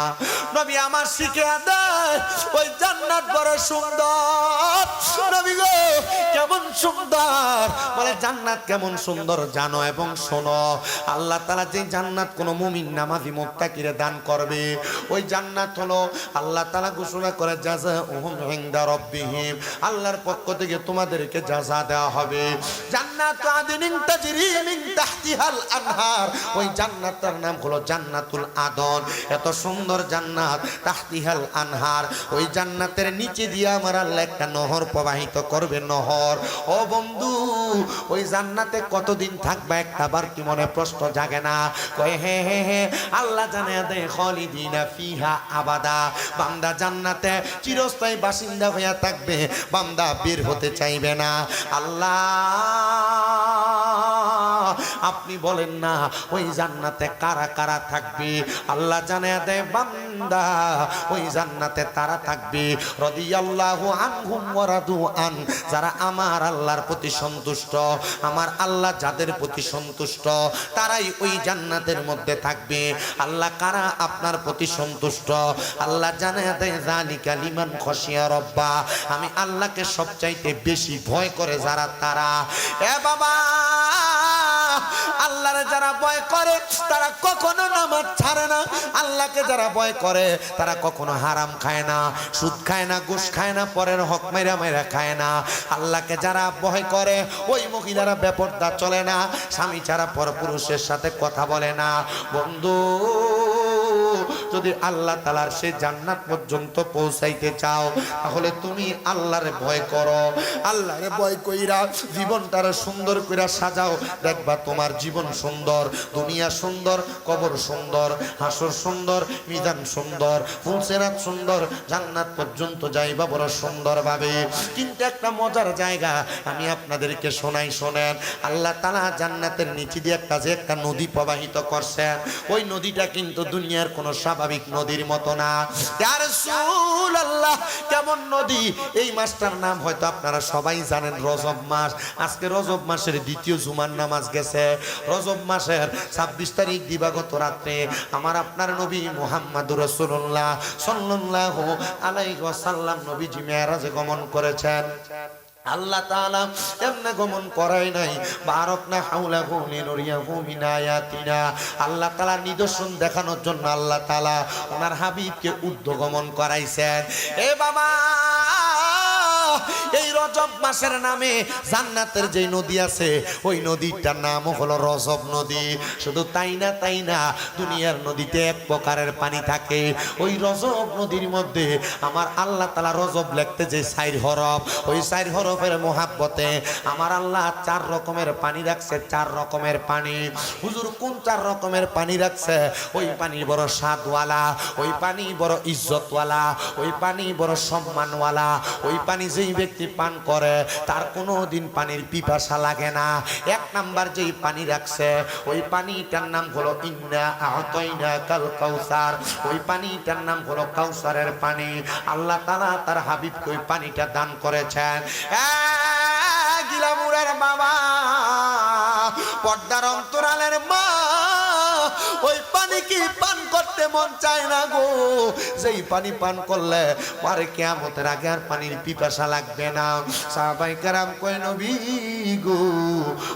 নবী আমার শিখিয়ে দেয়, ওই জান্নাত বড় সুন্দর। নবী গো, কেমন সুন্দর? বলে জান্নাত কেমন সুন্দর জানো এবং শোনো, আল্লাহ তাআলা যে জান্নাত কোন মুমিন নামাজি মুত্তাকিরে দান করবে, ওই জান্নাত হলো আল্লাহ তাআলা ঘোষণা করে জাযাউহুম ইনদা রাব্বিহিম, আল্লাহর পক্ষ থেকে তোমাদেরকে জাযা দেওয়া হবে। জান্নাত আদিনিন তাজরি মিন তাহতিহাল আনহার, ওই জান্নাতের নাম হলো জান্নাতুল আদন। এত সুন্দর জান্নাত, তাহতিহাল আনহার, ওই জান্নাতের নিচে দিয়ে আমার আল্লাহ একটা নহর প্রবাহিত করবে, নহর। ও বন্ধু, ওই জান্নাতে কতদিন থাকবে একবার কি মনে প্রশ্ন জাগে না? কয় হে হে হে, আল্লাহ জানে দে খালিদিনা ফিহা আবাদা, বান্দা জান্নাতে চিরস্থায়ী বাসিন্দা হইয়া থাকবে, বান্দা বের হতে চাইবে না। আল্লাহ আপনি বলেন না ওই জান্নাতে কারা কারা থাকবে? আল্লাহ জানিয়ে দেয়, বান্দা ওই জান্নাতে তারা থাকবে রাদিয়াল্লাহু আনহুম ওয়া রাদু আন, যারা আমার আল্লাহর প্রতি সন্তুষ্ট। আমার আল্লাহ যাদের প্রতি সন্তুষ্ট তারাই ওই জান্নাতের মধ্যে থাকবে। আল্লাহ কারা আপনার প্রতি সন্তুষ্ট? আল্লাহ জানিয়ে দেয়, যালিকা লিমান খাশিয়া রাব্বা, আমি আল্লাহকে সবচাইতে বেশি ভয় করে যারা তারা। এ বাবা, আল্লাহরে যারা ভয় করে তারা কখনো নামাজ ছাড়ে না, আল্লাহকে যারা ভয় করে তারা কখনো হারাম খায় না, সুদ খায় না, ঘুষ খায় না, পরের হক মেরা মেরা খায় না। আল্লাহকে যারা ভয় করে ওই মহিলারা বেপরদা চলে না, স্বামী ছাড়া পরপুরুষের সাথে কথা বলে না। বন্ধু, যদি আল্লাহ তাআলার সেই জান্নাত পর্যন্ত পৌঁছাইতে চাও তাহলে তুমি আল্লাহরে ভয় করো। আল্লাহরে ভয় কইরা জীবনটারে সুন্দর কইরা সাজাও, দেখবা তোমার জীবন সুন্দর, দুনিয়া সুন্দর, কবর সুন্দর, হাসর সুন্দর, মিজান সুন্দর, ফুলসিরাত সুন্দর, জান্নাত পর্যন্ত যাইবা বড় সুন্দর ভাবে। কিন্তু একটা মজার জায়গা আমি আপনাদেরকে শোনাই, শোনেন। আল্লাহ তাআলা জান্নাতের নিচে দিয়ে একটা নদী প্রবাহিত করছেন। ওই নদীটা কিন্তু দুনিয়ার কোনো স্বাভাবিক নদীর মতো না। ইয়া রাসূলুল্লাহ, কেমন নদী? এই মাসটার নাম হয়তো আপনারা সবাই জানেন, রজব মাস। আজকে রজব মাসের দ্বিতীয় জুমার নামাজ গেছে। রজব মাসের 26 তারিখ দিবাগত রাত্রে আমার আপনার নবী মুহাম্মদুর রাসূলুল্লাহ সাল্লাল্লাহু আলাইহি ওয়াসাল্লাম নবীজি মেরাজে গমন করেছেন। আল্লাহ তাআলা এমনে গমন করাই নাই, বারাকনা হাওলাহু লিনুরিয়াহু মিন আয়াতিনা। আল্লাহ তাআলা নিদর্শন দেখানোর জন্য আল্লাহ তাআলা ওনার হাবিবকে ঊর্ধ্বগমন করাইছেন। এ বাবা, এই রজব মাসের নামে জান্নাতের যে নদী আছে ওই নদীটার নাম হলো রজব নদী। শুধু তাই না, তাই না, দুনিয়ার নদীতে এক প্রকারের পানি থাকে। ওই রজব নদীর মধ্যে আমার আল্লাহ তাআলা রজব লিখতে যে 4 হরফ, ওই 4 হরফের মোহাব্বতে আমার আল্লাহ 4 রকমের পানি রাখছে। 4 রকমের পানি। হুজুর কোন 4 রকমের পানি রাখছে? ওই পানি বড় স্বাদওয়ালা, ওই পানি বড় ইজ্জতওয়ালা, ওই পানি বড় সম্মানওয়ালা। ওই পানি যেই ব্যক্তি পান করে তার কোনো দিন পানির পিপাসা লাগে না। 1 নাম্বার যেই পানি রাখছে ওই পানিটার নাম হলো ইন্না আ'তাইনাকাল কাউসার। ওই পানিটার নাম হলো কাউসারের পানি। আল্লাহ তাআলা তার হাবিবকে ওই পানিটা দান করেছেন। গিলামুরের বাবা, পর্দার অন্তরালের মা, ওই পানি কি পান করতে মন চায় না গো? যেই পানি পান করলে পরে কিয়ামতের আগে আর পানির পিপাসা লাগবে না। সাহাবায়ে কেরাম কয়, নবী গো,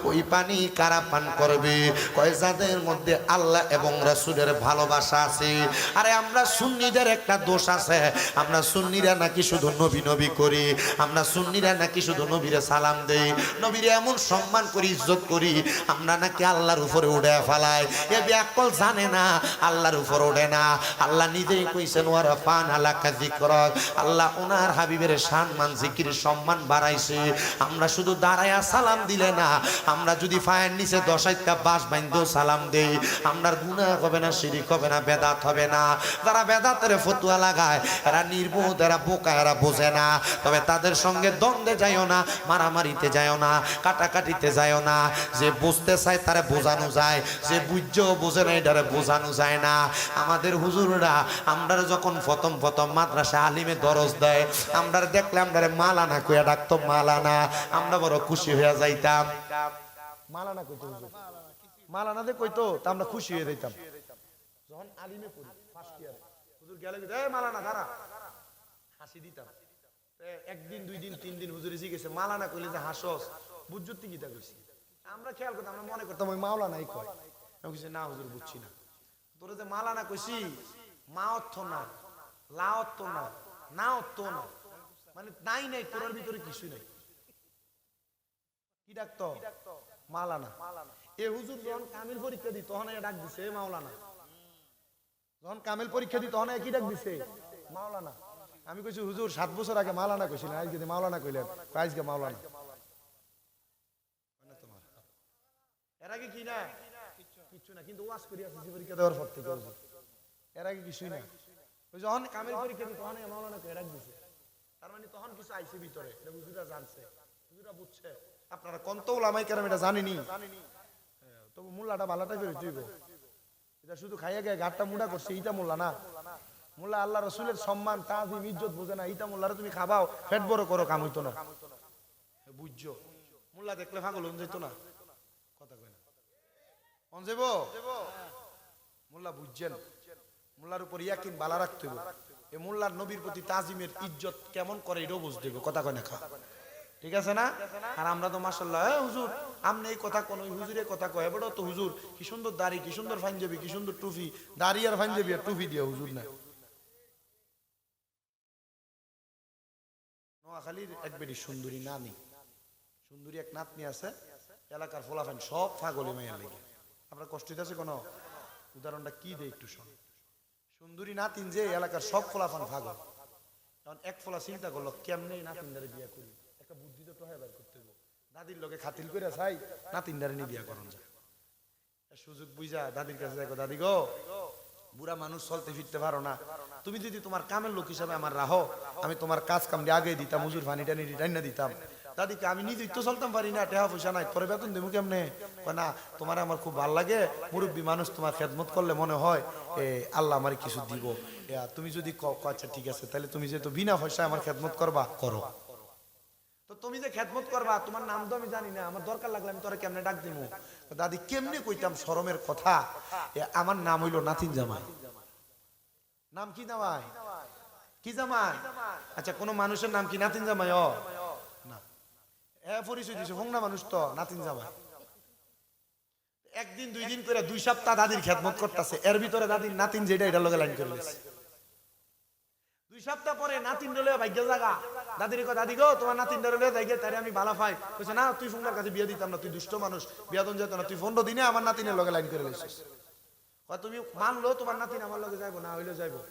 ওই পানি কারা পান করবে? কয়, যাদের মধ্যে আল্লাহ এবং রাসূলের ভালোবাসা আছে। আরে আমরা সুন্নিদের একটা দোষ আছে, আমরা সুন্নিরা নাকি শুধু নবী নবী করি, আমরা সুন্নিরা নাকি শুধু নবীরে সালাম দেই, নবীরে এমন সম্মান করি, ইজ্জত করি, আমরা নাকি আল্লাহর উপরে উড়ে ফেলাই। এ ব্যাকল জানে না আল্লাহর উপর ওঠে না। আল্লাহ নিজেই কইছেন, ওয়া রাফা'না লাকা যিকরাক। আল্লাহ ওনার হাবিবের সম্মান, জিকির, সম্মান বাড়াইছে। আমরা শুধু দাঁড়ায়া সালাম দিলে না, আমরা যদি পায়ের নিচে 10টা বাঁশ বাইন্ধেও সালাম দেই, আমরার গুনাহ হবে না, শিরক হবে না, বেদাত হবে না। যারা বেদাতের ফতোয়া লাগায় এরা নির্বোধ, এরা বোকা, এরা বোঝে না। তবে তাদের সঙ্গে দ্বন্দ্বে যাইও না, মারামারিতে যাইও না, কাটাকাটিতে যাইও না। যে বুঝতে চায় তারে বোঝানো যায়, যে বুঝছেও বোঝে না এটারে বোঝানো যায় না। আমাদের হুজুররা আমরা যখন প্রথম মাদ্রাসা আলিমে দরজ দেয়, আমরা দেখলে আমরা মালানা কইয়া ডাকতো, মালানা। আমরা বড় খুশি হয়ে যাইতাম। মালানা কইতো হুজুর, মালানা দে কইতো, তা আমরা খুশি হয়ে যাইতাম। যখন আলিমে পড়ি ফার্স্ট ইয়ারে হুজুর গেলে এই মালানা দাঁড়া, হাসি দিতাম। একদিন, 2 দিন, 3 দিন হুজুর জিজ্ঞেসে মালানা কইলে যে হাসস, বুঝজতি কিটা কইছি। আমরা খেয়াল করতাম, আমরা মনে করতাম ওই মাওলানাই কয়। আমি কইছি, না হুজুর বুঝছি না, তোরে যে মালানা কইছি, মা অর্থ না, লা অর্থ না, না অর্থ না, মানে নাই নাই, তোর ভিতরে কিছু নাই। কি ডাকতো? মালানা। এ হুজুর যখন কামিল পরীক্ষা দিই তখন ডাক দিছে মাওলানা। যখন কামিল পরীক্ষা দিই তখন কি ডাক দিছে? মাওলানা। আমি কইছি, হুজুর 7 বছর আগে মাওলানা কইছিলেন, আজকে মাওলানা কইলেন। আজকে মাওলানা। এর আগে কি না? কিচ্ছু না, কিন্তু ওয়াজ করি আসছি পরীক্ষা দেওয়ার পর থেকে হুজুর। এর আগে কিছুই না। ওই যখন কামিল পরীক্ষা দিই তখন মাওলানা কই ডাক দিছে। তার মানে তখন কিছু আইছে ভিতরে, এটা হুজুররা জানছে, হুজুররা বুঝছে। আপনারা কোন তো উলামায়ে কেরাম এটা জানেনি, তবু মোল্লাটা ভালোটা করে তুইব। এটা শুধু খাইয়া গিয়ে ঘাটটা মুড়া করছে, এইটা মোল্লা না। মোল্লা আল্লাহ রাসূলের সম্মান, তাজিম, ইজ্জত বোঝে না। এইটা মোল্লারে তুমি খাবাও, পেট বড় করো, কাম হইতো না। বুঝছো? মোল্লা দেখলে পাগল হয়ে যেত না। কথা কয় না অন যাইব। মোল্লা বুঝছেন, মোল্লার উপর ইয়াকিন বালা রাখতে হবে। এই মোল্লার নবীর প্রতি তাজিমের ইজ্জত কেমন করে এটাও বুঝতে হবে। কথা কয় না খা ঠিক আছে না? আর আমরা তো মাশাআল্লাহ হুজুর আমনে এই কথা কোন হুজুরের কথা কয় বড় তো হুজুর কি সুন্দর দাড়ি কি সুন্দর পাঞ্জাবি কি সুন্দর টুপি দাড়ি আর পাঞ্জাবি আর টুপি দিয়া হুজুর না নোয়াখালীর এক বেটি সুন্দরী নানি সুন্দরী এক নাতনি আছে এলাকার ফলাফান সব পাগলি মাইয়া লেগে আপনার কষ্ট হইতেছে কোনো উদাহরণটা কি দেয় একটু শোন সুন্দরী নাতিন যে এলাকার সব ফলাফান পাগল কারণ এক ফলা চিন্তা করলো কেমনে নাতিনদারে বিয়া করি একটা বুদ্ধি তো টহে বের করতে হবে দাদির লগে খাতিল করে চাই নাতিনদারে নিয়ে বিয়া করন যায় সুযোগ বুঝা দাদির কাছে দেখো দাদি গো বুড়া মানুষ চলতে ফিরতে পারো না তুমি যদি তোমার কামের লোক হিসাবে আমার রাহো আমি তোমার কাজ কাম দিয়ে আগে দিতাম হুজুর পানি টানি টাইনা দিতাম দাদিকে আমি নিজেই তো চলতাম পারি না টেহা পয়সা নাই তোর বেতন দেবো কেমনে না তোমার আমার খুব ভালো লাগে মুরব্বী মানুষ তোমার খেদমত করলে মনে হয় আল্লাহ আমার কিছু দিব তুমি যদি আচ্ছা ঠিক আছে তাহলে তুমি যেহেতু বিনা পয়সায় আমার খেদমত করবা করো তো তুমি যে খেদমত করবা তোমার নাম তো আমি জানি না আমার দরকার লাগলে আমি তোরা কেমনে ডাক দিব দাদি কেমনে কইতাম শরমের কথা আমার নাম হইলো নাতিন জামাই নাম কি জামাই কি জামাই আচ্ছা কোন মানুষের নাম কি নাতিন জামাই না পরিচয় দিছে হোংনা মানুষ তো নাতিন জামাই একদিন দুই দিন করে 2 সপ্তাহ দাদির খেদমত করতেছে এর ভিতরে দাদির নাতিন যেটা এটা লগে লাইন করে দিয়েছে 2 সপ্তাহ পরে নাতিন রলে ভাগ্য জায়গা দাদির কো দাদি গো তোমার নাতিন রলে যাইগে তারে আমি ভালো পাই কইছে না তুই ফোনটার কাছে বিয়ে দিতাম না তুই দুষ্ট মানুষ বিয়াদন যেত না তুই 15 দিনে আমার নাতিনের লগে লাইন করে লইছিস কয় তুমি মানলো তোমার নাতিন আমার লগে যাইবো না হইলো যাইবো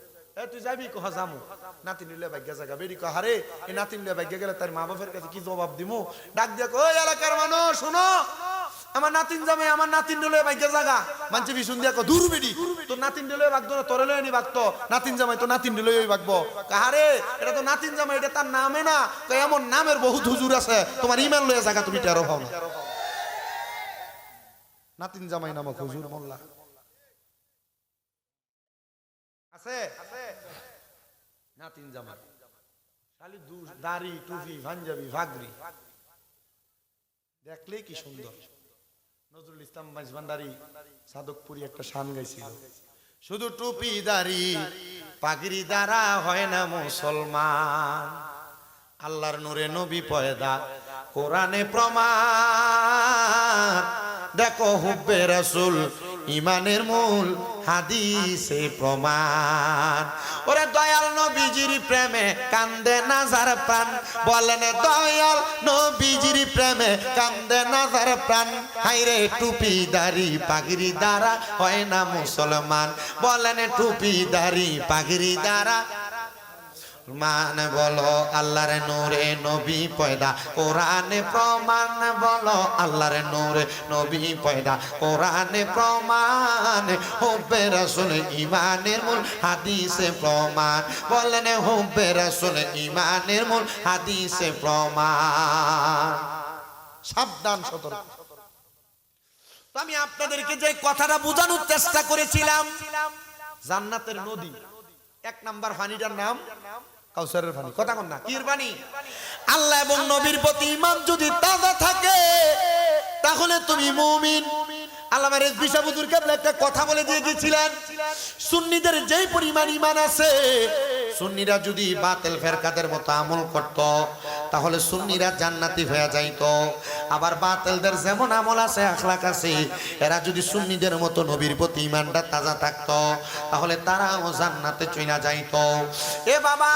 তুই যাবি কহ জামু নাতিন রলে ভাগ্য জায়গা বেরি কহ আরে এই নাতিন রলে ভাগ্য গেলে তার মা বাবার কাছে কি জবাব দিমু ডাক দিয়া কই এলাকার মানুষ শুনো আমার নাতিন জামাই আমার নাতিন রলে ভাগ্য জায়গা মানছে বিশুন দিয়া কো দূর বেডি তোর নাতিন রলে ভাগতো না তোরে লয় নি ভাগতো নাতিন জামাই তো নাতিন রলে ওই ভাগবো কাহারে এটা তো নাতিন জামাই এটা তার নামে না তো এমন নামের বহুত হুজুর আছে তোমার ইমান লয়ে জায়গা তুমি টেরো পাও না নাতিন জামাই নামক হুজুর মোল্লা আছে নাতিন জামাই খালি দাড়ি টুপি পাঞ্জাবি ভাগরি দেখলে কি সুন্দর নজরুল ইসলাম মাইজভান্ডারি সাদকপুরি একটা শান গাইছিল শুধু টুপি দাড়ি পাগড়ি দ্বারা হয় না মুসলমান আল্লাহর নূরে নবী পয়দা কোরআনে প্রমাণ দেখো হুব্বে রাসূল ইমানের মূল হাদিসে প্রমাণ ওরে দয়াল নবীজির প্রেমে কান্দে নাজার প্রাণ বলেন দয়াল নবীজির প্রেমে কান্দে নাজার প্রাণ হাইরে টুপি দাড়ি পাগড়ি দ্বারা হয় না মুসলমান বলেন টুপি দাড়ি পাগড়ি দ্বারা মান বলো আল্লাহর নূরে নবী পয়দা কোরআনে প্রমাণ বলো আল্লাহর নূরে নবী পয়দা কোরআনে প্রমাণ হুব্বে রাসূল ইমানের মূল হাদিসে প্রমাণ বলেন হুব্বে রাসূল ইমানের মূল হাদিসে প্রমাণ সাবধান সতর্ক তো আমি আপনাদেরকে যে কথাটা বোঝানোর চেষ্টা করেছিলাম জান্নাতের নদী 1 নাম্বার পানিটার নাম কাউসারের পানি কথা কোন না কির পানি আল্লাহ এবং নবীর প্রতি ঈমান যদি তাজা থাকে তাহলে তুমি মুমিন আল্লামা রেজভী সাহেব হুজুর কেবলা একটা কথা বলে দিয়ে গিয়েছিলেন সুন্নিদের যেই পরিমাণ ঈমান আছে সুন্নিরা যদি বাতিল ফেরকাদের মতো আমল করত তাহলে সুন্নিরা জান্নাতি হয়ে যাইত আবার বাতিলদের যেমন আমল আছে আখলাক আছে এরা যদি সুন্নিদের মতো নবীর প্রতি ঈমানটা তাজা থাকতো তাহলে তারাও জান্নাতে চলে যাইত এ বাবা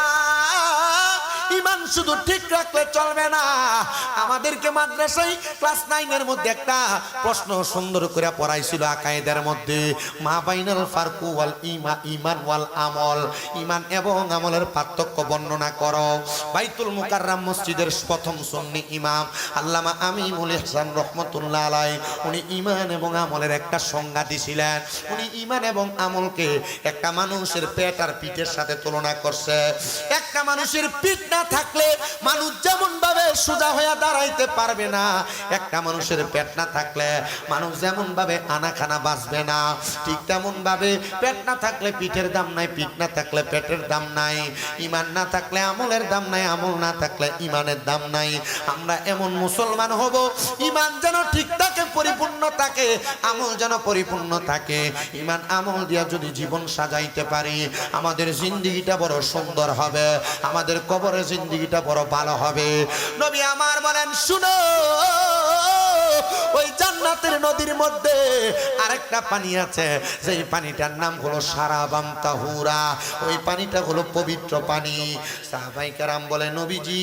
ঈমান শুধু ঠিক রাখলে চলবে না আমাদেরকে মাদ্রাসায় ক্লাস 9 এর মধ্যে একটা প্রশ্ন সুন্দর করে পড়াইছিল আকায়েদের মধ্যে মা বাইনাল ফারকু ওয়াল ঈমান ওয়াল আমল ঈমান এবং আমলের পার্থক্য বর্ণনা করো বাইতুল মুকাররম মসজিদের প্রথম সুন্নি ইমাম আল্লামা আমিনুল ইহসান রাহমাতুল্লাহ আলাইহি উনি ঈমান এবং আমলের একটা সংজ্ঞা দিয়েছিলেন উনি ঈমান এবং আমলকে একটা মানুষের পেট আর পিঠের সাথে তুলনা করছে একটা মানুষের পিঠ না থাকলে মানুষ যেমন ভাবে সোজা হয়ে দাঁড়াইতে পারবে না একটা মানুষের পেট না থাকলে মানুষ যেমন ভাবে আনাখানা বাঁচবে না ঠিক তেমন ভাবে পেট না থাকলে পিঠের দাম নাই পিঠ না থাকলে পেটের দাম নাই ঈমান না থাকলে আমলের দাম নাই আমল না থাকলে ঈমানের দাম নাই আমরা এমন মুসলমান হব ঈমান যেন ঠিক থাকে পরিপূর্ণ থাকে আমল যেন পরিপূর্ণ থাকে ঈমান আমল দিয়া যদি জীবন সাজাইতে পারি আমাদের জিন্দেগিটা বড় সুন্দর হবে আমাদের কবরে জিন্দেগিটা বড় ভালো হবে। নবী আমার বলেন শুনো, ওই জান্নাতের নদীর মধ্যে আরেকটা পানি আছে, যেই পানিটার নাম হলো সারাবাম তাহুরা। ওই পানিটা হলো পবিত্র পানি। সাহাবায়ে কেরাম বলে নবীজি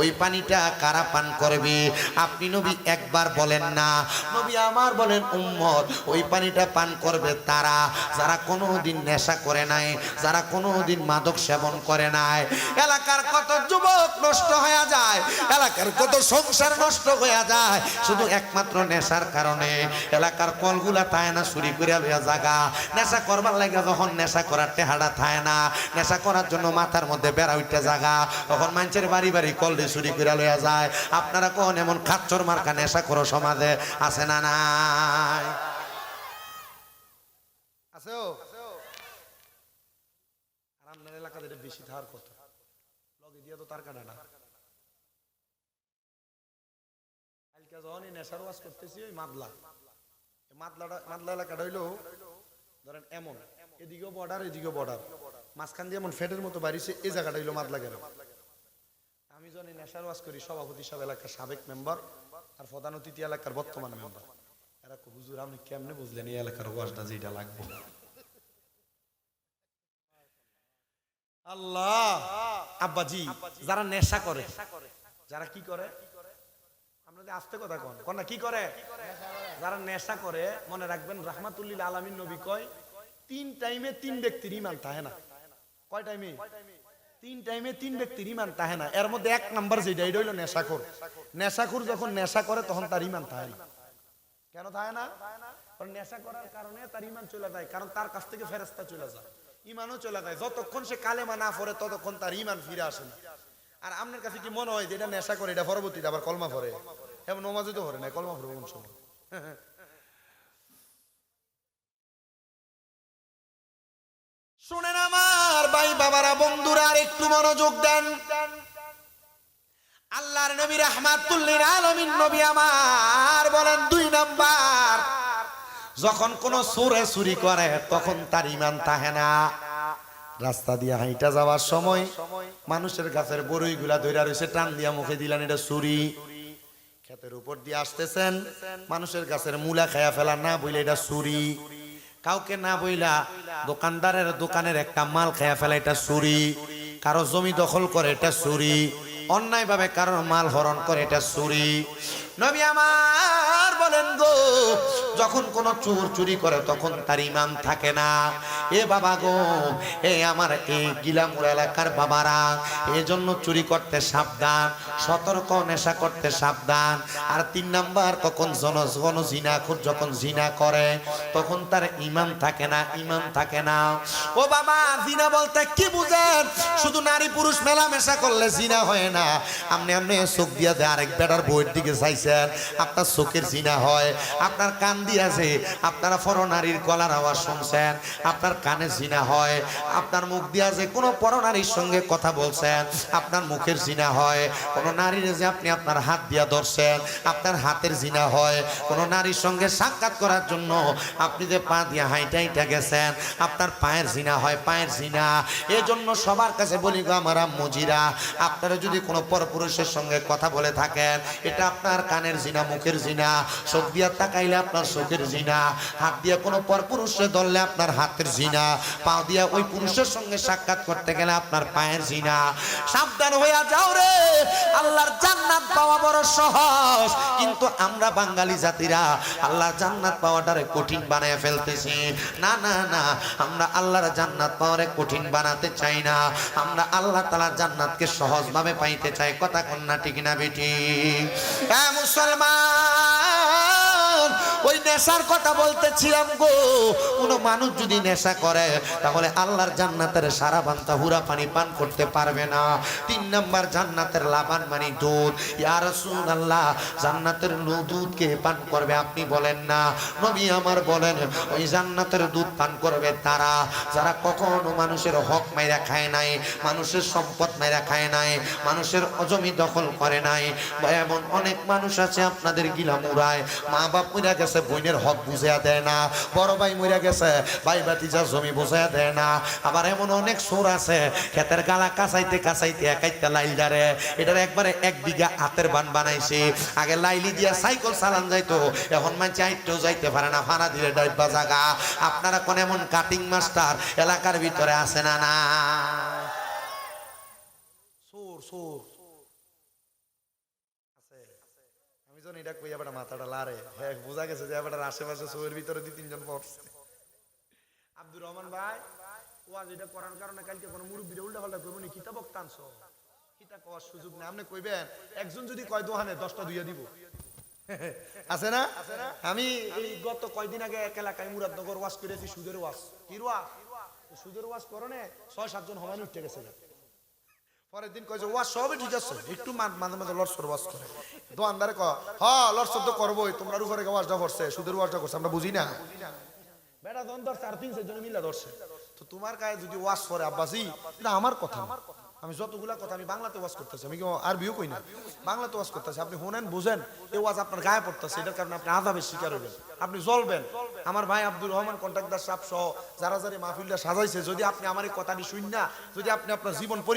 ওই পানিটা কারা পান করবে? আপনি নবী একবার বলেন না। নবী আমার বলেন উম্মত ওই পানিটা পান করবে তারা যারা কোনোদিন নেশা করে নাই, যারা কোনোদিন মাদক সেবন করে নাই। এলাকার কত যুবক নষ্ট হয়ে যায়, এলাকার কত সংসার নষ্ট হয়ে যায় শুধু একমাত্র নেশার কারণে। এলাকার কলগুলা থায় না, চুরি করে লইয়া জাগা। নেশা করবার লাগে যখন নেশা করার টেহাড়া থায় না, নেশা করার জন্য মাথার মধ্যে বেড়া উঠতে জাগা, তখন মানুষের বাড়ি বাড়ি কল দিয়ে চুরি করে লইয়া যায়। আপনারা কোন এমন খাচ্চর মার্কা নেশা করো সমাজে আছে না নাই? আছে ও আর আপনার এলাকাতে এটা বেশি থাকার কথা। লগে দিয়া তো তার কাটা না। কালকে যখন নেশার ওয়াজ করতেছি ওই মাদলা এলাকাটা হইলো ধরেন এমন, এদিকেও বর্ডার এদিকেও বর্ডার, মাঝখান দিয়ে এমন ফেটের মতো বাড়িছে, এই জায়গাটা হইলো মাদলা গ্রাম। আমি যখন নেশার ওয়াজ করি সভাপতি সাহেব এলাকার সাবেক মেম্বার আর প্রধান অতিথি এলাকার বর্তমান মেম্বার, এরা হুজুর আপনি কেমনে বুঝলেন এই এলাকার ওয়াজটা যেটা লাগবে? আল্লাহ আব্বাজি যারা নেশা করে, যারা কি করে, আমরা আস্তে কথা কন না, কি করে? যারা নেশা করে মনে রাখবেন রাহমাতুল্লিল আলামিন নবী কয় 3 টাইমে 3 ব্যক্তির ঈমান থাকে না। কয় টাইমে? 3 টাইমে 3 ব্যক্তির ঈমান থাকে না। এর মধ্যে 1 নাম্বার যেটা এটা হইলো নেশাখোর। নেশাখোর যখন নেশা করে তখন তার ঈমান থাকে না। কেন থাকে না? কারণ নেশা করার কারণে তার ঈমান চলে যায়, কারণ তার কাছ থেকে ফেরেশতা চলে যায়, ঈমানও চলে যায়। যতক্ষণ সে কালেমা না পড়ে ততক্ষণ তার ঈমান ফিরে আসে না। আর আপনার কাছে কি মনে হয় যে এটা নেশা করে এটা পরবর্তীতে আবার কলমা পড়ে? এমন নমাজও তো পড়ে না, কলমা পড়বে কোন সময়? শুনেন আমার ভাই বাবারা, বন্ধুরা, আর একটু মনোযোগ দেন। আল্লাহর নবী রাহমাতুল লিল আলামিন নবী আমার বলেন 2 নাম্বার, যখন কোন চোরে চুরি করে তখন তার ঈমান থাকে না। রাস্তা দিয়ে হাইটা যাওয়ার সময় মানুষের গাছের বড়ইগুলা ধইরা রইছে, টান দিয়া মুখে দিলেন এটা চুরি। ক্ষেতের উপর দিয়ে আসতেছেন, মানুষের গাছের মূলা খায়া ফেলা, না বইলে এটা চুরি। কাউকে না বইলা দোকানদারের দোকানের একটা মাল খায়া ফেলা, এটা চুরি। কারো জমি দখল করে, এটা চুরি। অন্যায় ভাবে কারোর মাল হরণ করে, এটা চুরি। নবী আমার বলেন গো, যখন কোন চোর চুরি করে তখন তার ঈমান থাকে না। এ বাবা গো, এ আমার এই গিলামুর এলাকার বাবারা, এজন্য চুরি করতে সাবধান, সতর্ক, নেশা করতে সাবধান। আর 3 নাম্বার, তখন জিনাখোর যখন জিনা করে তখন তার ঈমান থাকে না, ঈমান থাকে না। ও বাবা, জিনা বলতে কি বুঝেন? শুধু নারী পুরুষ মেলামেশা করলে জিনা হয় না। আপনি চোখ দিয়া দিয়ে আরেক বেটার বইয়ের দিকে চাইছেন, আপনার চোখের জিনা হয়। আপনার কান দিয়ে আছে, আপনারা পরনারীর গলার আওয়াজ শুনছেন, আপনার কানে জিনা হয়। আপনার মুখ দিয়া যে কোনো পরনারীর সঙ্গে কথা বলছেন, আপনার মুখের জিনা হয়। কোনো নারীর যে আপনি আপনার হাত দিয়া ধরছেন, আপনার হাতের জিনা হয়। কোনো নারীর সঙ্গে সাক্ষাৎ করার জন্য আপনি যে পা দিয়া হাইটা গেছেন, আপনার পায়ের জিনা হয়, পায়ের জিনা। এজন্য সবার কাছে বলি গো আমার আম্মুজিরা, আপনারা যদি কোনো পরপুরুষের সঙ্গে কথা বলে থাকেন, এটা আপনার কানের জিনা, মুখের জিনা। চোখ দিয়া তাকাইলে আপনার চোখের জিনা, হাত দিয়া কোনো পরপুরুষে ধরলে আপনার হাতের জিনা, পা দিয়া ওই পুরুষের সঙ্গে সাক্ষাৎ করতে গেলে আপনার পায়ের জিনা। সাবধান হইয়া যাও রে, আল্লাহর জান্নাত পাওয়া বড় সহজ, কিন্তু আমরা বাঙালি জাতিরা আল্লাহর জান্নাত পাওয়াটারে কঠিন বানায় ফেলতেছি। না না না, আমরা আল্লাহর জান্নাত পাওয়ারে কঠিন বানাতে চাই না, আমরা আল্লাহ তাআলার জান্নাতকে সহজভাবে পাইতে চাই। কথা কন্যা ঠিক না বেটি? হ্যাঁ মুসলমান, ওই নেশার কথা বলতেছিলাম গো। কোন মানুষ যদি নেশা করে তাহলে আল্লাহর জান্নাতের সারা বান্তা হুরা পানি পান করতে পারবে না। 3 নাম্বার, জান্নাতের লাবান মানে দুধ। ইয়া রাসূলুল্লাহ, জান্নাতের দুধ কে পান করবে আপনি বলেন না? নবী আমার বলেন, ওই জান্নাতের দুধ পান করবে তারা যারা কখনো মানুষের হক মাইরা খায় নাই, মানুষের সম্পদ মাইরা খায় নাই, মানুষের জমি দখল করে নাই। এমন অনেক মানুষ আছে আপনাদের গিলামুরায় মা বাপ মইরা গেছে, বোনের হক বুঝাইয়া দেয় না, বড় ভাই মরে গেছে ভাই ভাতিজার জমি বুঝাইয়া দেয় না। আবার এমন অনেক সুর আছে ক্ষেতের গালা কাঁচাইতে কাঁচাইতে একাইতে লাইল দারে, এটার একবারে 1 বিঘা হাতের বান বানাইছে। আগে লাইলি দিয়া সাইকেল চালান যাইতো, এখন মানছে আইটেও যাইতে পারে না, ফানা দিলে ডাইবা জাগা। আপনারা কোন এমন কাটিং মাস্টার এলাকার ভিতরে আছে না? না সুর সুর আছে। আমি যখন এটা কই এবার মাথাটা লারে, হ্যাঁ বোঝা গেছে যে এবার আশেপাশে সুরের ভিতরে 2-3 জন পড়ছে। আব্দুর রহমান ভাই ওয়াজ এটা করার কারণে কালকে কোন মুরব্বিরে উল্টা পাল্টা কইব নি, কিতাব টানছো কিতা কওয়ার সুযোগ নেই। আপনি কইবেন একজন যদি কয় দোহানে 10টা দুইয়া দিব, আছে না? আমি এই গত কয়দিন আগে এক এলাকায় মুরাদনগর ওয়াজ করেছি, সুদের ওয়াজ। কি ওয়াজ? সুদের ওয়াজ করনে 6-7 জন হমান উঠে গেছে। পরের দিন কয় যে ওয়াজ সবই ঠিক আছে, একটু মাঝে মাঝে লড়সর ওয়াজ করে। দোকানদারে কয় হ্যাঁ লড়সর তো করবোই, তোমরা উপরে ওয়াজটা করছে, সুদের ওয়াজটা করছে, আমরা বুঝি না। বেটা দন ধরছে আর 3-4 জন মিলে ধরছে। তো তোমার গায়ে যদি ওয়াজ করে আব্বাসি, এটা আমার কথা না। আমি যতগুলা কথা আমি বাংলাতে ওয়াজ করতেছি, আমি কি আরবিও কই না, বাংলাতে ওয়াজ করতেছি। আপনি শুনেন বুঝেন, এই ওয়াজ আপনার গায়ে পড়তেছে, এটার কারণে আপনি আযাবের শিকার হবেন, আপনি জ্বলবেন। আমার ভাই আব্দুর রহমান কন্ট্রাক্টর সাহেব সহ যারা যারা মাহফিলটা সাজাইছে, যদি আপনি আমার এই কথাটি শুন না, যদি আপনি আপনার জীবন